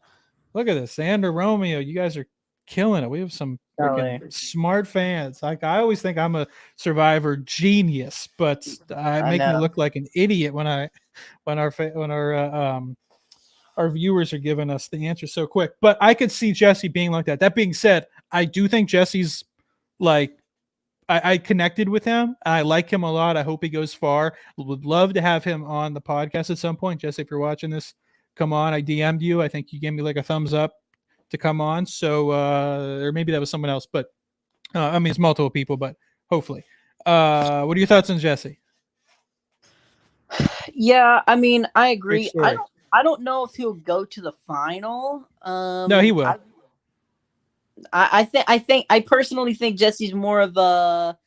look at this. Xander, Romeo, you guys are killing it. We have some freaking smart fans. Like I always think I'm a Survivor genius, but I make me look like an idiot when our viewers are giving us the answer so quick. But I could see Jesse being like that. That being said, I do think Jesse's like, I connected with him. I like him a lot. I hope he goes far. Would love to have him on the podcast at some point. Jesse, if you're watching this, come on. I DM'd you. I think you gave me like a thumbs up to come on. So, or maybe that was someone else, but I mean, it's multiple people, but hopefully. What are your thoughts on Jesse? Yeah, I mean, I agree. I don't know if he'll go to the final. No, he will. I personally think Jesse's more of a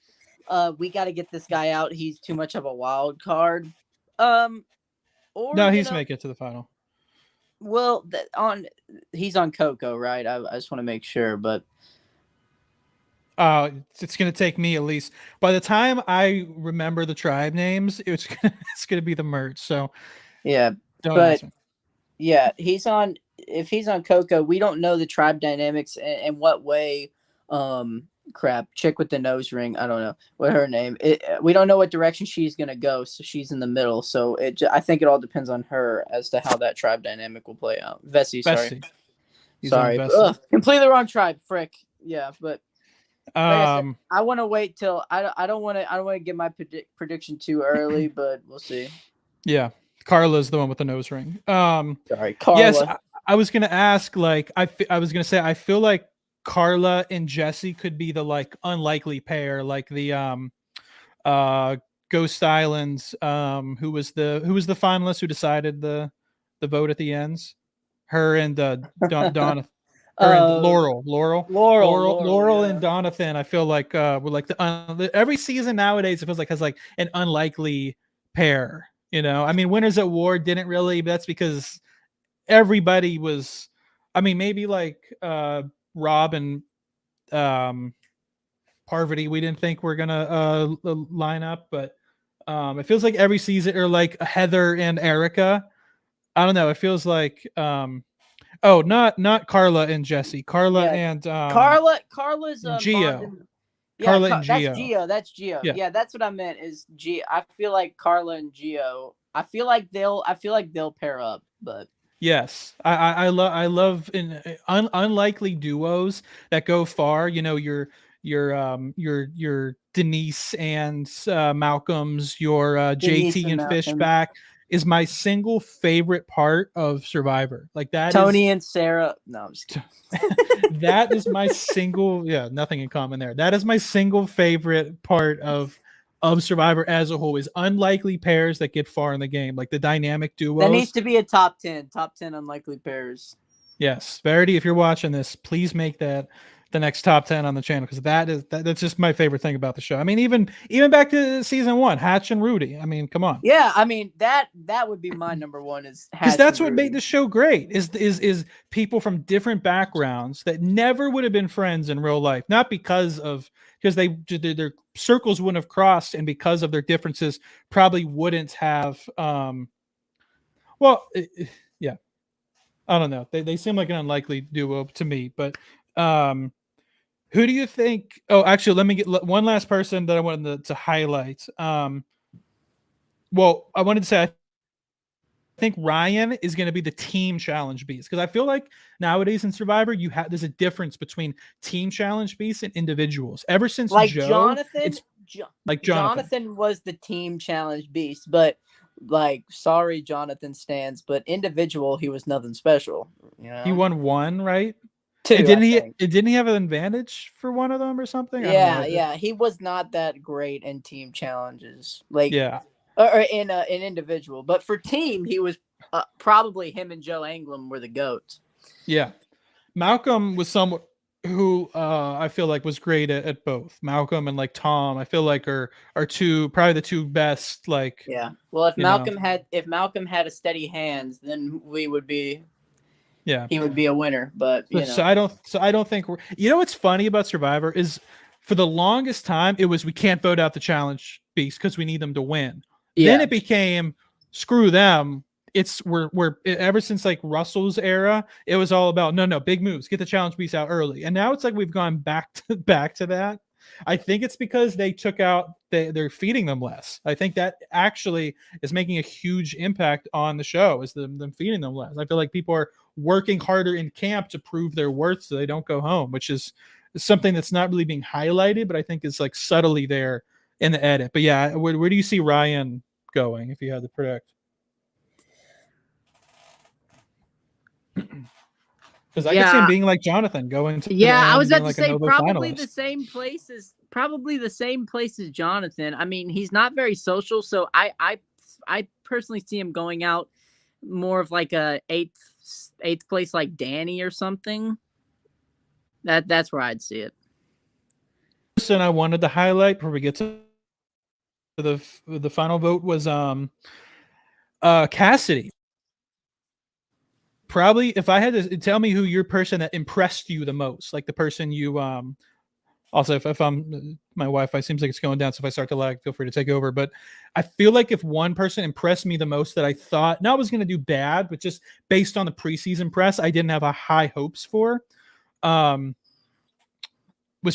we got to get this guy out. He's too much of a wild card. He's making it to the final. Well, he's on Coco, right? I just want to make sure, but it's going to take me at least. By the time I remember the tribe names, it's going to be the merge. So yeah. But yeah, if he's on Coco, we don't know the tribe dynamics and what way chick with the nose ring, I don't know what her name, we don't know what direction she's gonna go, so she's in the middle, so I think it all depends on her as to how that tribe dynamic will play out. Vessi, sorry, completely wrong tribe, frick. Yeah, but like I want to wait till I don't want to give my prediction too early, but we'll see. Yeah, Carla's the one with the nose ring. Sorry, Carla. Yes, I was gonna ask. Like, I was gonna say, I feel like Carla and Jesse could be the like unlikely pair, like the Ghost Islands. Who was the finalist who decided the vote at the ends? Her and Donna. Her and Laurel and Donathan. I feel like we're like every season nowadays. It feels like has like an unlikely pair. You know, I mean, Winners at War didn't really, but that's because everybody was. I mean, maybe like Rob and Parvati, we didn't think we're gonna line up, but it feels like every season, or like Heather and Erica. I don't know. It feels like Oh, not Carla and Jesse. Carla Yeah, and Carla's Gio. bonding. Yeah, Carla and that's Gio. Gio. That's Gio. Yeah. Yeah, that's what I meant. Is Gio? I feel like Carla and Gio. I feel like they'll pair up, but Yes, I love unlikely duos that go far. You know, your Denise and Malcolm's, your Denise JT and and Malcolm, Fishback is my single favorite part of Survivor. Like that is Tony and Sarah. No, I'm just kidding. that is my single, yeah, nothing in common there. That is my single favorite part of Survivor as a whole is unlikely pairs that get far in the game, like the dynamic That needs duos. to be a top 10 unlikely pairs. Yes, Verity, if you're watching this, please make that the next top 10 on the channel because that's just my favorite thing about the show. I mean, even back to season 1, Hatch and Rudy. I mean, come on. Yeah, I mean that would be my number one is Because Hatch that's and what made Rudy. the show great is people from different backgrounds that never would have been friends in real life, not because their circles wouldn't have crossed, and because of their differences probably wouldn't have well yeah, I don't know, they seem like an unlikely duo to me, but who do you think? Oh, actually, let me get one last person that I wanted to highlight. Well, I wanted to say I think Ryan is going to be the team challenge beast because I feel like nowadays in Survivor there's a difference between team challenge beasts and individuals. Ever since Like Joe, Jonathan, it's like Jonathan. Jonathan was the team challenge beast, but like, sorry, Jonathan stands, but individual, he was nothing special. You He know, won one, right? And two, I think. didn't he have an advantage for one of them or something? I don't Yeah, know. yeah, he was not that great in team challenges, like Yeah, or in an individual, but for team, he was probably him and Joe Anglim were the goats. yeah. Malcolm was someone who I feel like was great at both. Malcolm and like Tom, I feel like are probably the two best. Like, Yeah. Well, you know, if Malcolm had a steady hand, then he would be yeah. a winner. But you know, So I don't think we're. You know what's funny about Survivor is for the longest time it was we can't vote out the challenge beast because we need them to win. Then yeah, it became screw them. It's we're ever since like Russell's era, it was all about no big moves, get the challenge beast out early, and now it's like we've gone back to that. I think it's because they took out they're feeding them less. I think that actually is making a huge impact on the show is them feeding them less. I feel like people are working harder in camp to prove their worth so they don't go home, which is something that's not really being highlighted, but I think is like subtly there in the edit. But yeah, where do you see Ryan going if you had to predict? Because I could see him being like Jonathan, going to the yeah. I end, was being about to like a say Novo finalist. probably the same place as Jonathan. I mean, he's not very social, so I personally see him going out more of like a eighth place, like Danny or something. That's where I'd see it. And I wanted to highlight before we get to the final vote was Cassidy. Probably if I had to tell me who your person that impressed you the most, like the person you also if I'm my Wi-Fi seems like it's going down, so if I start to lag, feel free to take over. But I feel like if one person impressed me the most that I thought not was going to do bad, but just based on the preseason press, I didn't have a high hopes for, was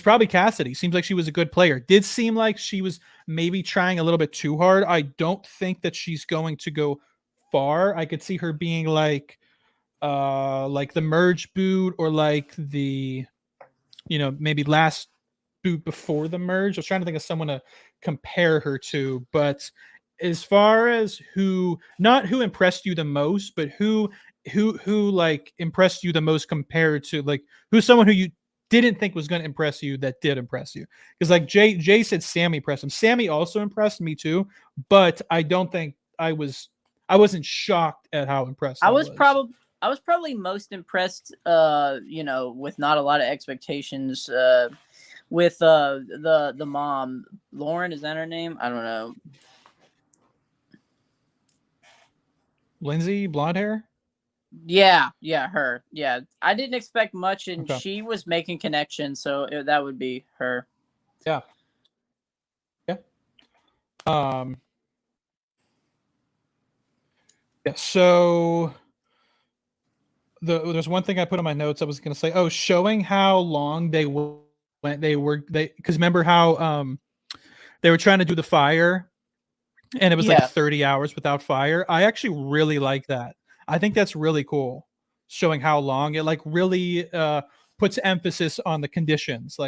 probably Cassidy. Seems like she was a good player. Did seem like she was maybe trying a little bit too hard. I don't think that she's going to go far. I could see her being like the merge boot or like the maybe last boot before the merge. I was trying to think of someone to compare her to, but as far as not who impressed you the most, but who like impressed you the most compared to like who's someone who you didn't think was going to impress you that did impress you. Because like Jay said Sammy impressed him. Sammy also impressed me too, but I don't think I wasn't shocked at how impressed I was. I was probably most impressed, with not a lot of expectations, with the mom, Lauren, is that her name? I don't know. Lindsay, blonde hair? Yeah, her. Yeah, I didn't expect much, and Okay. she was making connections, so that would be her. Yeah. Yeah. Yeah. So there's one thing I put in my notes. I was going to say, showing how long they went. Because remember how they were trying to do the fire, and it was like 30 hours without fire. I actually really like that. I think that's really cool, showing how long it like really puts emphasis on the conditions,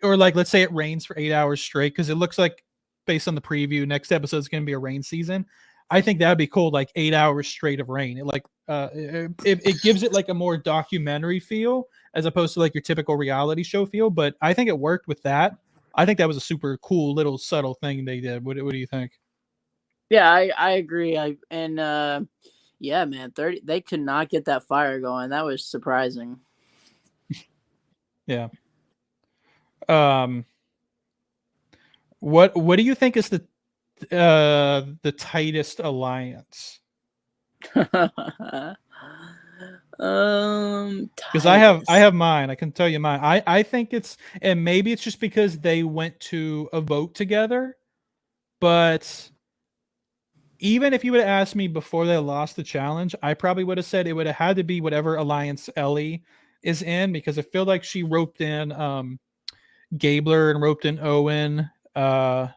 or let's say it rains for 8 hours straight, because it looks like, based on the preview, next episode is going to be a rain season. I think that'd be cool, like 8 hours straight of rain. It gives it like a more documentary feel as opposed to like your typical reality show feel. But I think it worked with that. I think that was a super cool little subtle thing they did. What do you think? Yeah, I agree. Yeah, man, 30. They could not get that fire going. That was surprising. Yeah. What do you think is the tightest alliance? Because I have mine. I can tell you mine. I think it's, and maybe it's just because they went to a vote together, but even if you would have asked me before they lost the challenge, I probably would have said it would have had to be whatever alliance Ellie is in, because I feel like she roped in Gabler and roped in Owen and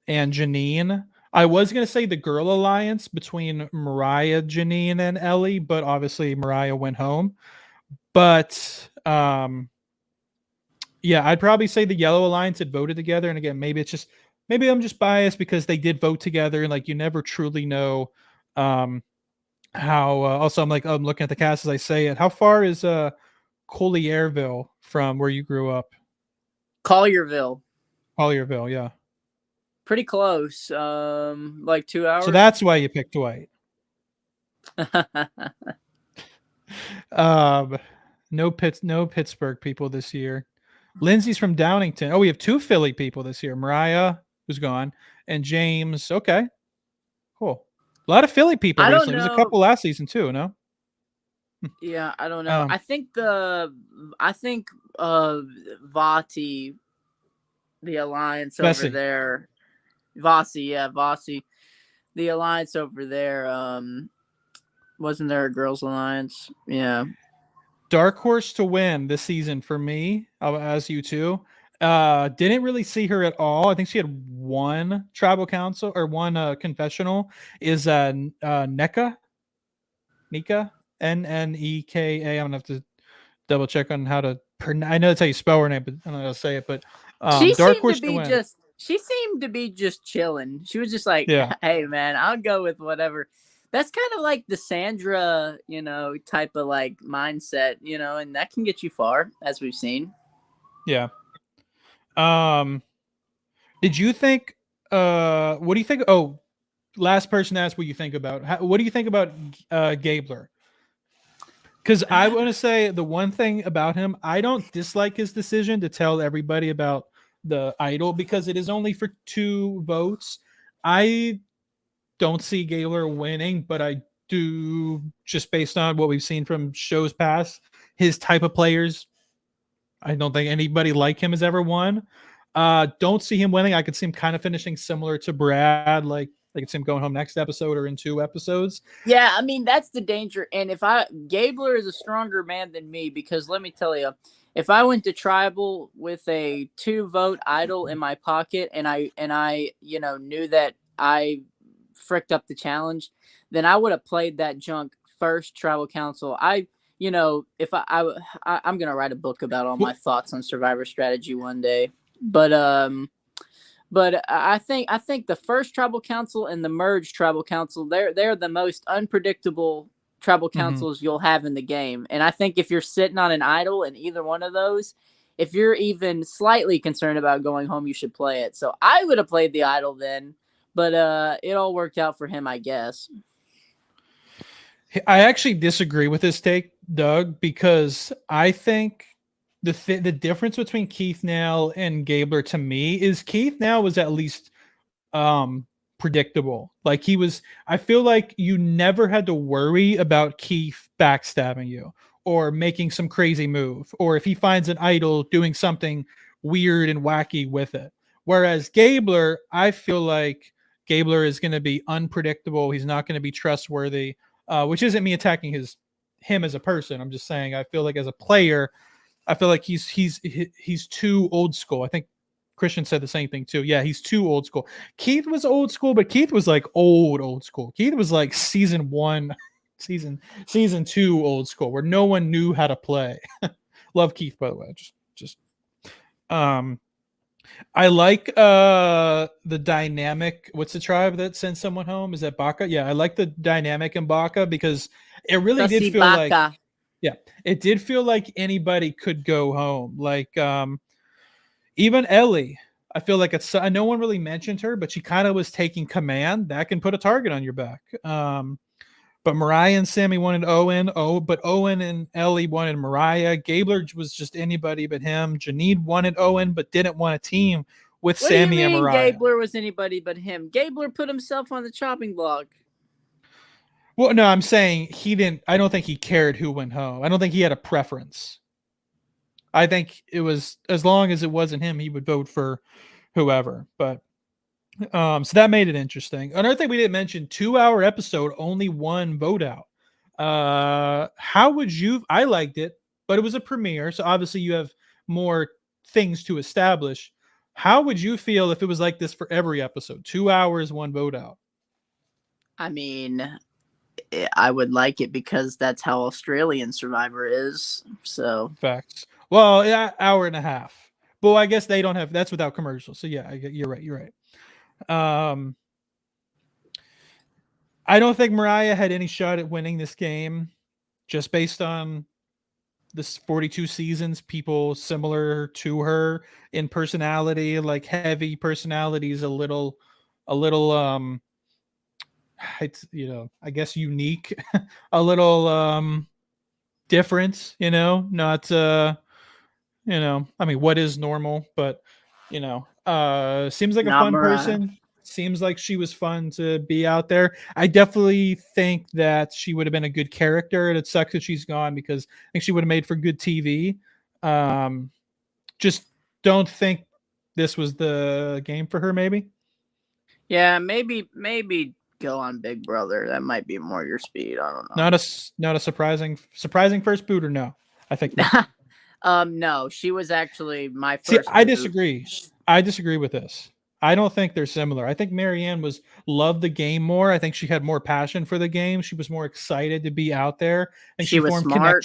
Janine. I was going to say the girl alliance between Mariah, Janine, and Ellie, but obviously Mariah went home. But yeah, I'd probably say the yellow alliance had voted together. And again, maybe I'm just biased because they did vote together, and like you never truly know how. Also, I'm looking at the cast as I say it. How far is Collierville from where you grew up? Collierville, yeah. Pretty close. Like 2 hours. So that's why you picked Dwight. No Pittsburgh people this year. Lindsay's from Downingtown. Oh, we have 2 Philly people this year. Mariah, who's gone, and James. Okay, cool. A lot of Philly people recently. There's a couple last season too. No. Yeah, I don't know. I think Vati, the alliance over there. Vasi. The alliance over there. Wasn't there a girls' alliance? Yeah. Dark horse to win this season for me, as you two. Didn't really see her at all. I think she had one tribal council or one confessional. Is Nneka, Nneka, Nneka. I'm gonna have to double check on how to pronounce. I know that's how you spell her name, but I don't know how to say it. But Dark horse to win. She seemed to be just chilling. She was just like, hey man, I'll go with whatever. That's kind of like the Sandra, type of like mindset, and that can get you far, as we've seen. Yeah. Did you think, what do you think? Oh, last person asked what you think about. What do you think about Gabler? Because I want to say the one thing about him, I don't dislike his decision to tell everybody about the idol because it is only for 2 votes. I don't see Gabler winning, but I do, just based on what we've seen from shows past, his type of players, I don't think anybody like him has ever won. Don't see him winning. I could see him kind of finishing similar to Brad, like I could see him going home next episode or in 2 episodes. Yeah, I mean, that's the danger. And Gabler is a stronger man than me, because let me tell you, if I went to tribal with a 2-vote idol in my pocket and I knew that I fricked up the challenge, then I would have played that junk first tribal council. I'm gonna write a book about all my thoughts on Survivor strategy one day. But I think the first tribal council and the merged tribal council, they're the most unpredictable tribal councils you'll have in the game. And I think if you're sitting on an idol in either one of those, if you're even slightly concerned about going home, you should play it. So I would have played the idol then, but it all worked out for him, I guess. I actually disagree with this take, Doug, because I think the difference between Keith Nell and Gabler to me is Keith Nell was at least predictable. Like I feel like you never had to worry about Keith backstabbing you or making some crazy move, or if he finds an idol doing something weird and wacky with it. Whereas Gabler, I feel like Gabler is going to be unpredictable. He's not going to be trustworthy, which isn't me attacking his him as a person. I'm just saying I feel like as a player, I feel like he's too old school. I think Christian said the same thing too. Yeah, he's too old school. Keith was old school, but Keith was like old school. Keith was like season 1, season 2 old school, where no one knew how to play. Love Keith, by the way. Just I like the dynamic. What's the tribe that sends someone home? Is that Baka? Yeah, I like the dynamic in Baka because it really did feel like, yeah, it did feel like anybody could go home. Like even Ellie, I feel like no one really mentioned her, but she kind of was taking command. That can put a target on your back. But Mariah and Sammy wanted Owen. But Owen and Ellie wanted Mariah. Gabler was just anybody but him. Janine wanted Owen, but didn't want a team with Sammy and Mariah. Gabler was anybody but him? Gabler put himself on the chopping block. Well, no, I'm saying he didn't. I don't think he cared who went home. I don't think he had a preference. I think it was, as long as it wasn't him, he would vote for whoever. But so that made it interesting. Another thing we didn't mention, 2-hour episode, only one vote out. How would you? I liked it, but it was a premiere, so obviously you have more things to establish. How would you feel if it was like this for every episode? 2 hours, one vote out. I mean, I would like it because that's how Australian Survivor is. So facts. Well, yeah, hour and a half. Well, I guess they don't have. That's without commercials. So yeah, you're right. You're right. I don't think Mariah had any shot at winning this game, just based on this 42 seasons, people similar to her in personality, like heavy personalities, a little it's, I guess unique, a little different, not I mean, what is normal, but seems like a fun person. Seems like she was fun to be out there. I definitely think that she would have been a good character, and it sucks that she's gone because I think she would have made for good TV. Just don't think this was the game for her, maybe. Yeah, maybe go on Big Brother. That might be more your speed. I don't know. Not a surprising first boot, or no? I think no, she was actually my first. See, I disagree. I disagree with this. I don't think they're similar. I think Marianne loved the game more. I think she had more passion for the game. She was more excited to be out there. And she was smart.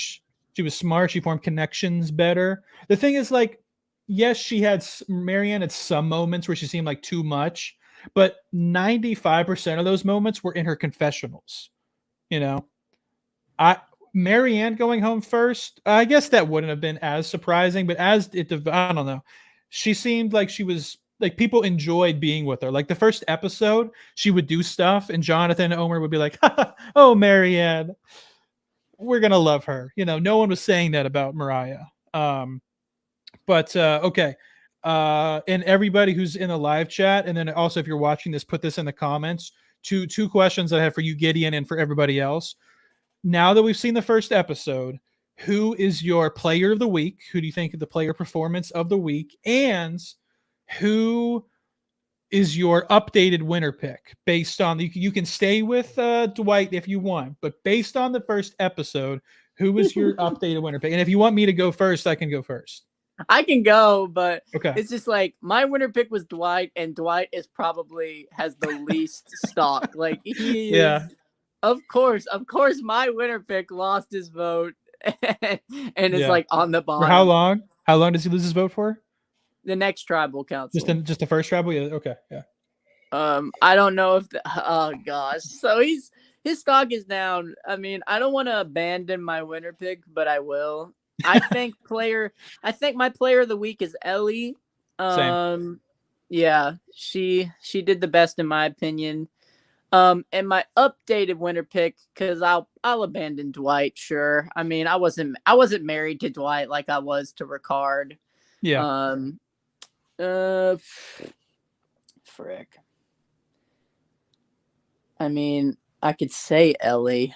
She was smart. She formed connections better. The thing is, like, yes, Marianne had some moments where she seemed like too much, but 95% of those moments were in her confessionals. Marianne going home first, I guess that wouldn't have been as surprising, but I don't know. She seemed like she was, like, people enjoyed being with her. Like the first episode, she would do stuff, and Jonathan and Omer would be like, "Oh, Marianne, we're gonna love her." No one was saying that about Mariah. But okay. And everybody who's in the live chat, and then also if you're watching this, put this in the comments. Two questions I have for you, Gideon, and for everybody else. Now that we've seen the first episode, who is your player of the week? Who do you think is the player performance of the week? And who is your updated winner pick based on, you can stay with Dwight if you want, but based on the first episode, who is your updated winner pick? And if you want me to go first, I can go first. I can go, but okay. It's just like my winner pick was Dwight, and Dwight has the least stock. Like yeah. Of course, my winner pick lost his vote and it's like on the bottom. For how long? How long does he lose his vote for? The next tribal council. Just the first tribal? Yeah. Okay. Yeah. I don't know if oh gosh. So his stock is down. I mean, I don't want to abandon my winner pick, but I will. I think my player of the week is Ellie. Same. Yeah, she did the best in my opinion. And my updated winner pick, because I'll abandon Dwight. Sure. I mean, I wasn't married to Dwight like I was to Ricard. Yeah. Frick. I mean, I could say Ellie.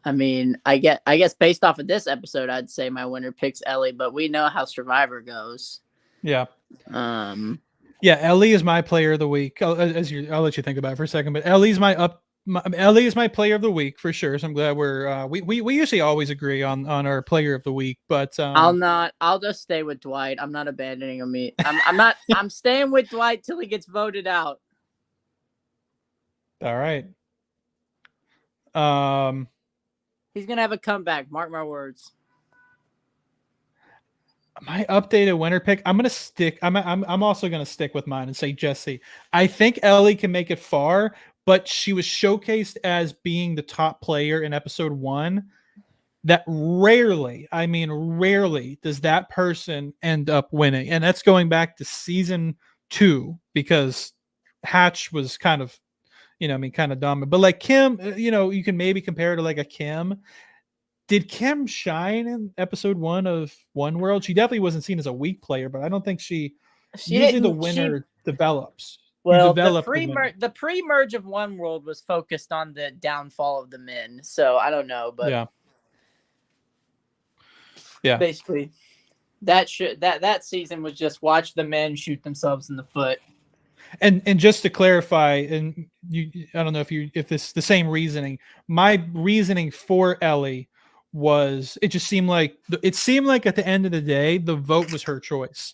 I mean, I guess based off of this episode, I'd say my winner picks Ellie, but we know how Survivor goes. Yeah. Yeah, Ellie is my player of the week. I'll let you think about it for a second, but Ellie's my Ellie is my player of the week for sure. So I'm glad we usually always agree on our player of the week, but I'll just stay with Dwight. I'm not abandoning him. I'm staying with Dwight till he gets voted out. All right. He's gonna have a comeback. Mark my words. My updated winner pick. I'm also gonna stick with mine and say Jesse. I think Ellie can make it far, but she was showcased as being the top player in episode 1. That rarely does that person end up winning, and that's going back to season 2 because Hatch was kind of, kind of dominant. But like Kim, you can maybe compare it to like a Kim. Did Kim shine in episode 1 of One World? She definitely wasn't seen as a weak player, but I don't think usually the winner develops. Well, the pre-merge of One World was focused on the downfall of the men, so I don't know, but yeah. Basically, that season was just watch the men shoot themselves in the foot. And just to clarify, and I don't know if this is the same reasoning. My reasoning for Ellie was it seemed like at the end of the day the vote was her choice.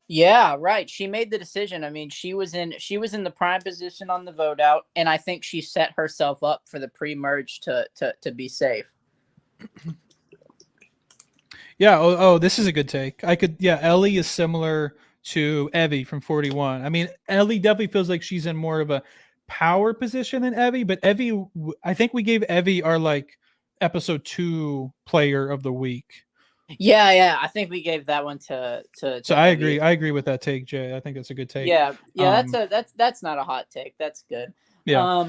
Yeah, right. She made the decision. I mean, she was in the prime position on the vote out, and I think she set herself up for the pre-merge to be safe. Yeah. Oh, this is a good take. Ellie is similar to Evie from 41. I mean, Ellie definitely feels like she's in more of a power position than Evie, but Evie, I think we gave Evie our like episode 2 player of the week. Yeah, I think we gave that one to So I agree. I agree with that take, Jay. I think that's a good take. Yeah. That's not a hot take. That's good. Yeah.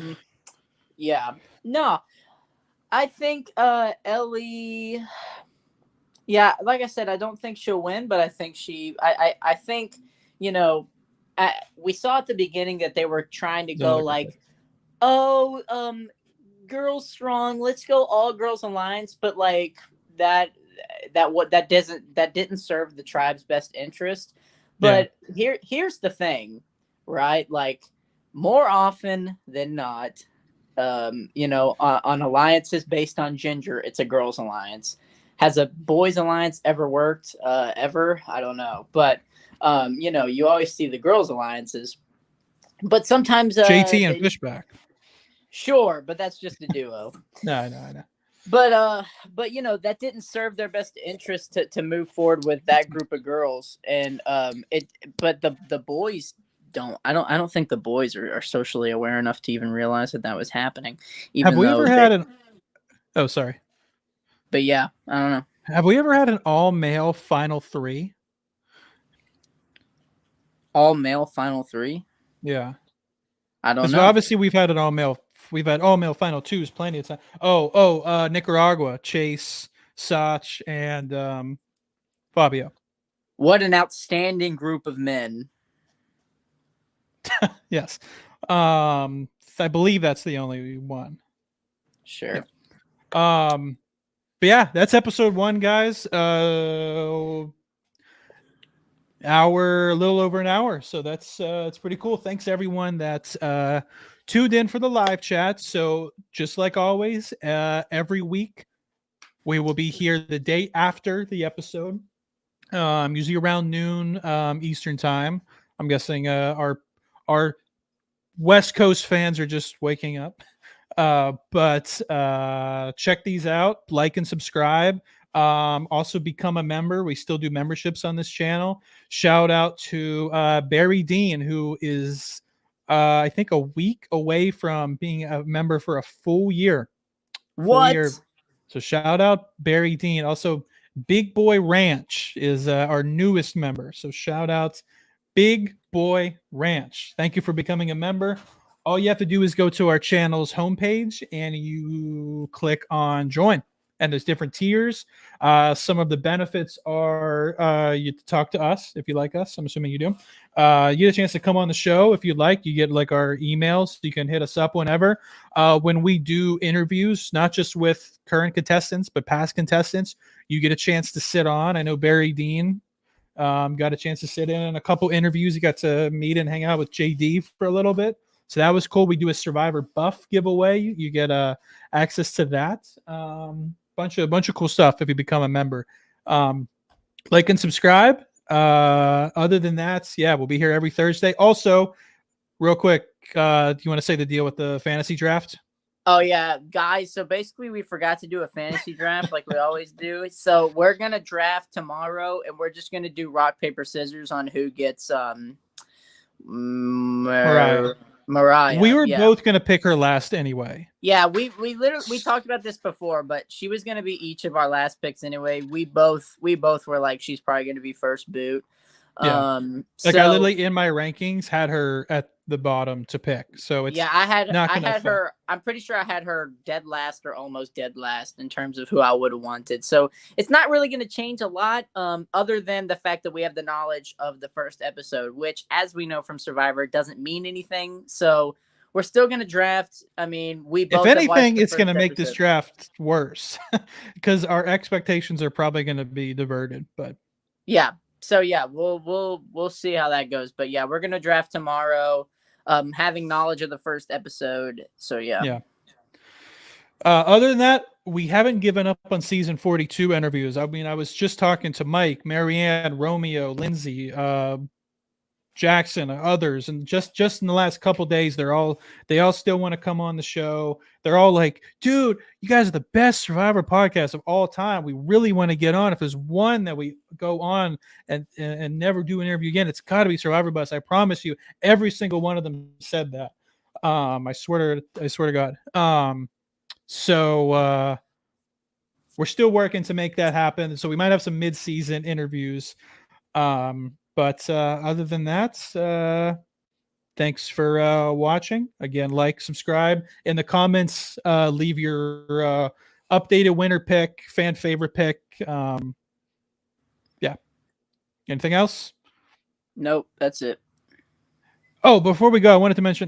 Yeah. No, I think Ellie. Yeah, like I said, I don't think she'll win, but I think I think, we saw at the beginning that they were trying to go like, girls strong, let's go all girls alliance, but like that didn't serve the tribe's best interest. But here's the thing, right? Like more often than not, on alliances based on gender, it's a girls alliance. Has a boys alliance ever worked? Ever? I don't know. But, you always see the girls alliances. But sometimes... JT and Fishback. Sure, but that's just a duo. No, I know. But that didn't serve their best interest to move forward with that group of girls. And but the boys I don't think the boys are socially aware enough to even realize that was happening. Have we ever had an... Oh, sorry. But yeah, I don't know. Have we ever had an all-male Final 3? All-male Final 3? Yeah. I don't know. So obviously we've had all-male Final 2s plenty of time. Nicaragua, Chase, Sach, and Fabio. What an outstanding group of men. Yes. I believe that's the only one. Sure. Yeah. But yeah, that's episode 1, guys. A little over an hour. So that's pretty cool. Thanks everyone that's tuned in for the live chat. So just like always, every week we will be here the day after the episode. Usually around noon Eastern time. I'm guessing our West Coast fans are just waking up. But check these out, like and subscribe. Also become a member. We still do memberships on this channel. Shout out to Barry Dean, who is I think a week away from being a member for a full year. So shout out Barry Dean. Also Big Boy Ranch is our newest member. So shout out Big Boy Ranch. Thank you for becoming a member. All you have to do is go to our channel's homepage and you click on join. And there's different tiers. Some of the benefits are you talk to us if you like us. I'm assuming you do. You get a chance to come on the show if you'd like. You get like our emails. You can hit us up whenever. When we do interviews, not just with current contestants, but past contestants, you get a chance to sit on. I know Barry Dean got a chance to sit in a couple interviews. He got to meet and hang out with JD for a little bit. So that was cool. We do a Survivor buff giveaway. You get access to that. Bunch of cool stuff if you become a member. Like and subscribe. Other than that, yeah, we'll be here every Thursday. Also, real quick, do you want to say the deal with the fantasy draft? Oh yeah, guys. So basically we forgot to do a fantasy draft like we always do. So we're going to draft tomorrow and we're just going to do rock, paper, scissors on who gets Mariah. We were both going to pick her last anyway. Yeah, we literally talked about this before, but she was going to be each of our last picks anyway. We both were like she's probably going to be first boot. Yeah. Like I literally in my rankings had her at the bottom to pick. So it's I had her. I'm pretty sure I had her dead last or almost dead last in terms of who I would have wanted. So it's not really going to change a lot, other than the fact that we have the knowledge of the first episode, which, as we know from Survivor, doesn't mean anything. So we're still going to draft. I mean, we both. If anything, it's going to make this draft worse because our expectations are probably going to be diverted. But yeah. So yeah, we'll see how that goes. But yeah, we're gonna draft tomorrow, having knowledge of the first episode. So yeah. Yeah. Other than that, we haven't given up on season 42 interviews. I mean, I was just talking to Mike, Marianne, Romeo, Lindsay, Jackson, others, and just in the last couple days, they all still want to come on the show. They're all like, dude, you guys are the best Survivor podcast of all time. We really want to get on. If there's one that we go on and never do an interview again, it's got to be Survivor Bus. I promise you. Every single one of them said that. I swear to God. So we're still working to make that happen. So we might have some mid-season interviews. But other than that, thanks for watching. Again, like, subscribe. In the comments, leave your updated winner pick, fan favorite pick. Yeah. Anything else? Nope, that's it. Oh, before we go, I wanted to mention